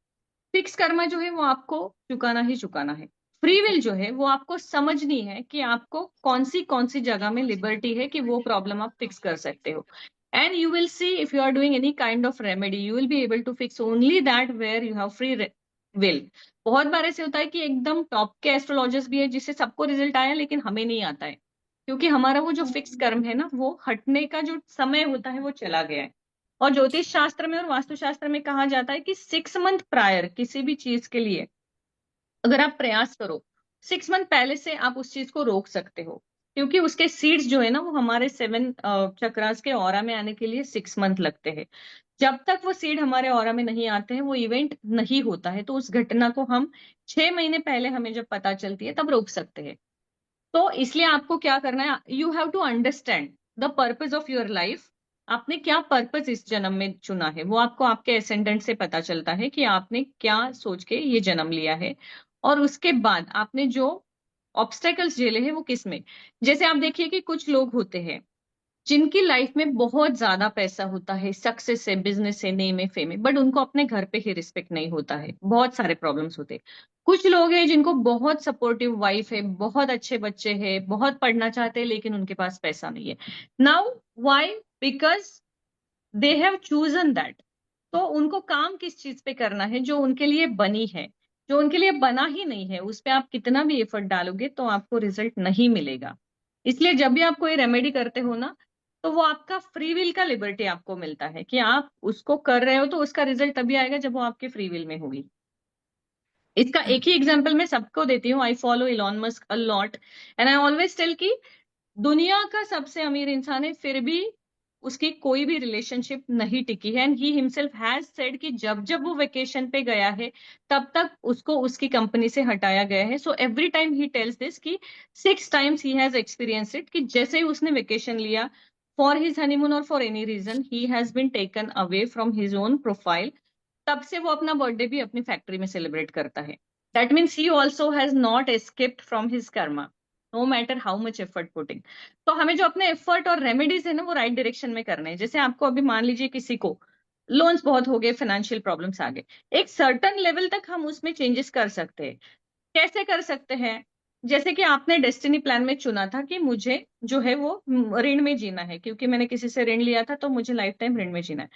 फिक्स कर्मा जो है वो आपको चुकाना ही चुकाना है. फ्री विल जो है वो आपको समझनी है कि आपको कौन सी जगह में लिबर्टी है कि वो प्रॉब्लम आप फिक्स कर सकते हो. And you will see if you are doing any kind of remedy you will be able to fix only that where you have free will. बहुत बार ऐसे होता है कि एकदम टॉप के एस्ट्रोलॉजर्स भी है जिससे सबको रिजल्ट आया लेकिन हमें नहीं आता है क्योंकि हमारा वो जो फिक्स कर्म है ना वो हटने का जो समय होता है वो चला गया है. और ज्योतिष शास्त्र में और वास्तुशास्त्र में कहा जाता है कि 6 मंथ प्रायर किसी भी चीज के लिए अगर आप प्रयास करो 6 मंथ पहले से आप उस चीज को रोक सकते हो. क्योंकि उसके सीड्स जो है ना वो हमारे 7 चक्रास के ऑरा में आने के लिए 6 मंथ लगते हैं. जब तक वो सीड हमारे ऑरा में नहीं आते हैं वो इवेंट नहीं होता है. तो उस घटना को हम 6 महीने पहले हमें जब पता चलती है तब रोक सकते हैं. तो इसलिए आपको क्या करना है, you have to understand the purpose of your life. आपने क्या पर्पज इस जन्म में चुना है वो आपको आपके एसेंडेंट से पता चलता है कि आपने क्या सोच के ये जन्म लिया है. और उसके बाद आपने जो ऑब्स्टेकल्स झेले हैं वो किस में. जैसे आप देखिए कि कुछ लोग होते हैं जिनकी लाइफ में बहुत ज्यादा पैसा होता है, सक्सेस है, बिजनेस है, नेम है, फेम है, बट उनको अपने घर पे ही रिस्पेक्ट नहीं होता है. बहुत सारे प्रॉब्लम्स होते हैं. कुछ लोग हैं जिनको बहुत सपोर्टिव वाइफ है, बहुत अच्छे बच्चे हैं, बहुत पढ़ना चाहते हैं लेकिन उनके पास पैसा नहीं है. Now why, because they have chosen that. तो उनको काम किस चीज पे करना है जो उनके लिए बनी है. जो उनके लिए बना ही नहीं है उस पे आप कितना भी एफर्ट डालोगे तो आपको रिजल्ट नहीं मिलेगा. इसलिए जब भी आप कोई रेमेडी करते हो ना तो वो आपका फ्री विल का लिबर्टी आपको मिलता है कि आप उसको कर रहे हो तो उसका रिजल्ट तभी आएगा जब वो आपके फ्री विल में होगी. इसका एक ही एग्जांपल मैं सबको देती हूँ. I follow Elon Musk a lot and I always tell कि दुनिया का सबसे अमीर इंसान है फिर भी उसकी कोई भी रिलेशनशिप नहीं टिकी है. And he himself has said कि जब जब वो वेकेशन पे गया है तब तक उसको उसकी कंपनी से हटाया गया है. So every time he tells this कि 6 times he has experience it कि जैसे ही उसने वेकेशन लिया फॉर हिज हनीमून और for any reason he has been taken away from his own profile. तब से वो अपना बर्थडे भी अपनी फैक्ट्री में सेलिब्रेट करता है. That means he also has not escaped from his karma no matter how much effort putting. तो हमें जो अपने एफर्ट और रेमेडीज है ना वो राइट डायरेक्शन में करने हैं. जैसे आपको अभी मान लीजिए किसी को लोन्स बहुत हो गए, फाइनेंशियल प्रॉब्लम्स आ गए, एक सर्टन लेवल तक हम उसमें चेंजेस कर सकते हैं। कैसे कर सकते हैं? जैसे कि आपने डेस्टिनी प्लान में चुना था कि मुझे जो है वो ऋण में जीना है, क्योंकि मैंने किसी से ऋण लिया था तो मुझे लाइफ टाइम ऋण में जीना है।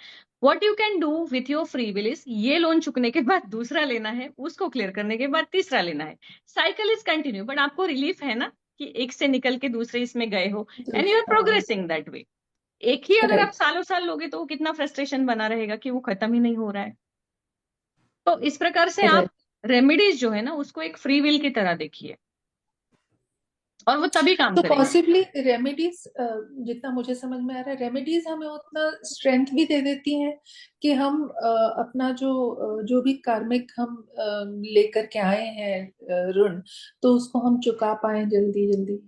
What you can do with your free will is, ये लोन चुकने के बाद दूसरा लेना है, उसको क्लियर करने के बाद तीसरा लेना है। साइकिल इज कंटिन्यू, बट आपको रिलीफ है ना कि एक से निकल के दूसरे इसमें गए हो, and you are progressing that way. एक ही अगर आप सालों साल लोगे तो वो कितना फ्रस्ट्रेशन बना रहेगा कि वो खत्म ही नहीं हो रहा है। तो इस प्रकार से आप रेमेडीज जो है ना उसको एक फ्री विल की तरह देखिए, और वो तभी काम तो करेगी। पॉसिबली रेमेडीज, जितना मुझे समझ में आ रहा है, रेमेडीज हमें उतना स्ट्रेंथ भी दे देती हैं कि हम अपना जो भी कार्मिक हम लेकर के आए हैं ऋण, तो उसको हम चुका पाए जल्दी जल्दी।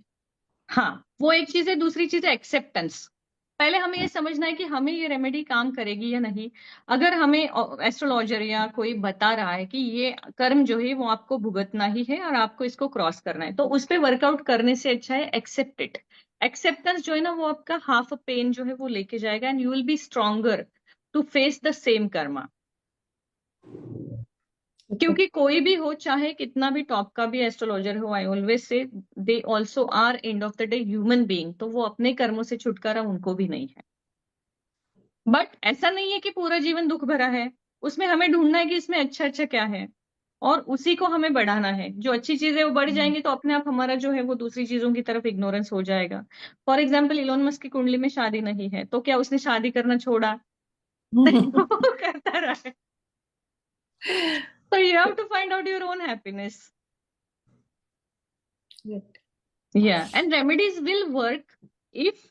हाँ, वो एक चीज है। दूसरी चीज है एक्सेप्टेंस। पहले हमें ये समझना है कि हमें ये रेमेडी काम करेगी या नहीं। अगर हमें एस्ट्रोलॉजर या कोई बता रहा है कि ये कर्म जो है वो आपको भुगतना ही है और आपको इसको क्रॉस करना है, तो उस पर वर्कआउट करने से अच्छा है एक्सेप्ट इट। एक्सेप्टेंस जो है ना वो आपका हाफ पेन जो है वो लेके जाएगा, and you will be stronger to face the same karma. क्योंकि कोई भी हो, चाहे कितना भी टॉप का भी एस्ट्रोलॉजर हो, I always say they also are end of the day human being, तो वो अपने कर्मों से छुटकारा उनको भी नहीं है। बट ऐसा नहीं है कि पूरा जीवन दुख भरा है, उसमें हमें ढूंढना है कि इसमें अच्छा अच्छा क्या है, और उसी को हमें बढ़ाना है। जो अच्छी चीजें वो बढ़ जाएंगी तो अपने आप हमारा जो है वो दूसरी चीजों की तरफ इग्नोरेंस हो जाएगा। फॉर एग्जाम्पल, इलोन मस्क की कुंडली में शादी नहीं है, तो क्या उसने शादी करना छोड़ा? वो करता रहा है। So you have to find out your own happiness. Yeah, and remedies will work if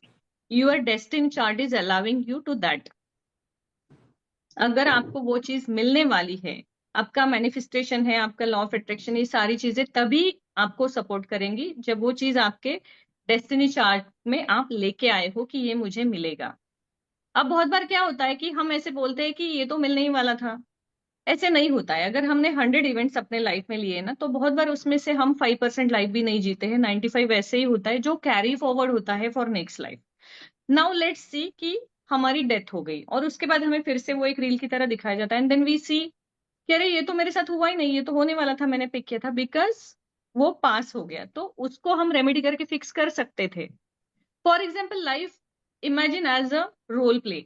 your destiny chart is allowing you to that. अगर आपको वो चीज मिलने वाली है, आपका मैनिफेस्टेशन है, आपका लॉ ऑफ अट्रैक्शन, ये सारी चीजें तभी आपको सपोर्ट करेंगी जब वो चीज आपके डेस्टिनी चार्ट में आप लेके आए हो कि ये मुझे मिलेगा। अब बहुत बार क्या होता है कि हम ऐसे बोलते हैं कि ये तो मिलने ही वाला था। ऐसे नहीं होता है। अगर हमने 100 इवेंट्स अपने लाइफ में लिए ना, तो बहुत बार उसमें से हम 5% लाइफ भी नहीं जीते हैं, 95 ऐसे ही होता है जो कैरी फॉरवर्ड होता है for next life. Now let's see कि हमारी डेथ हो गई और उसके बाद हमें फिर से वो एक रील की तरह दिखाया जाता है, एंड देन वी सी कि अरे ये तो मेरे साथ हुआ ही नहीं, ये तो होने वाला था, मैंने पिक किया था, बिकॉज वो पास हो गया। तो उसको हम रेमेडी करके फिक्स कर सकते थे। For example, life imagine as a role play.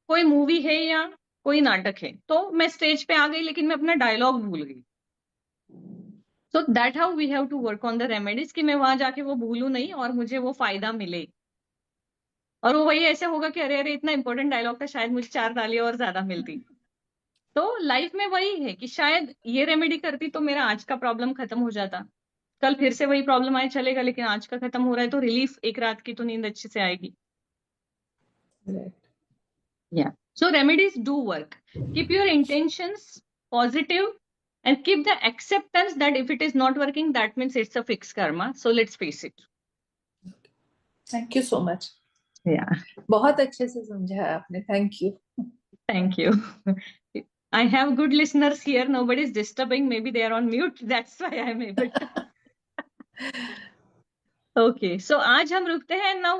कोई मूवी है या कोई नाटक है, तो मैं स्टेज पे आ गई लेकिन मैं अपना डायलॉग भूल गई। So that how we have to work on the remedies कि मैं वहां जाके वो भूलूं नहीं और मुझे वो फायदा मिले। और वो वही ऐसे होगा कि अरे अरे इतना इंपॉर्टेंट डायलॉग था, शायद मुझे 4 तालियां और ज्यादा मिलती। तो लाइफ में वही है कि शायद ये रेमेडी करती तो मेरा आज का प्रॉब्लम खत्म हो जाता। कल फिर से वही प्रॉब्लम आए चलेगा, लेकिन आज का खत्म हो रहा है तो रिलीफ, एक रात की तो नींद अच्छे से आएगी। Yeah. So remedies do work. Keep your intentions positive and keep the acceptance that if it is not working, that means it's a fixed karma. So let's face it. Thank you so much. Yeah. बहुत अच्छे से समझाया आपने, thank you. Thank you. I have good listeners here. Nobody is disturbing. Maybe they are on mute. That's why I'm able to. Okay. So आज हम रुकते हैं now.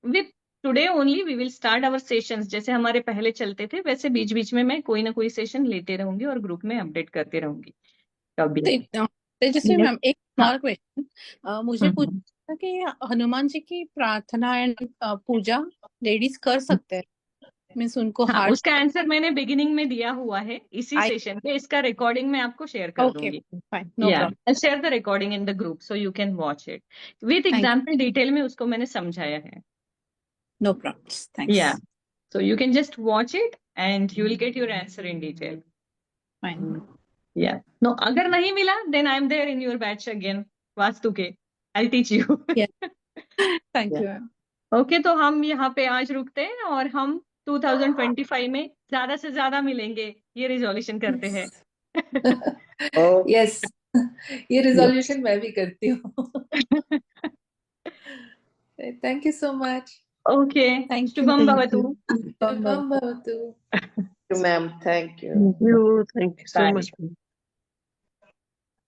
With today only we will start our sessions. जैसे हमारे पहले चलते थे वैसे बीच बीच में मैं कोई ना कोई सेशन लेते रहूंगी और ग्रुप में अपडेट करते रहूंगी कभी। तेजस्वी मैम, एक हाँ। स्मॉल क्वेश्चन मुझे पूछना था कि हनुमान जी की प्रार्थना एंड पूजा लेडीज कर सकते हैं? मीन्स उनको हाँ, हार्ट। उसका आंसर मैंने बिगिनिंग में दिया हुआ है इसी सेशन पे। इसका रिकॉर्डिंग मैं आपको शेयर कर ओके दूंगी। Fine, no yeah problem. I share the recording in the group so you can watch it with example. Detail में उसको मैंने समझाया है। No problem, thanks. Yeah so you can just watch it and you will get your answer in detail. Fine. Yeah no, अगर नहीं मिला then I am there in your batch again vastu के। I teach you. Thank you ma'am. Okay, तो हम यहाँ पे आज रुकते हैं और हम 2025 में ज्यादा से ज्यादा मिलेंगे, ये रिजोल्यूशन करते हैं। यस, ये रिजोल्यूशन मैं भी करती हूँ। Thank you so much. Okay, Thank you. Shubham भवतु। शुभम भवतु। Thank you, ma'am. Thank you. Thank you so Bye. much.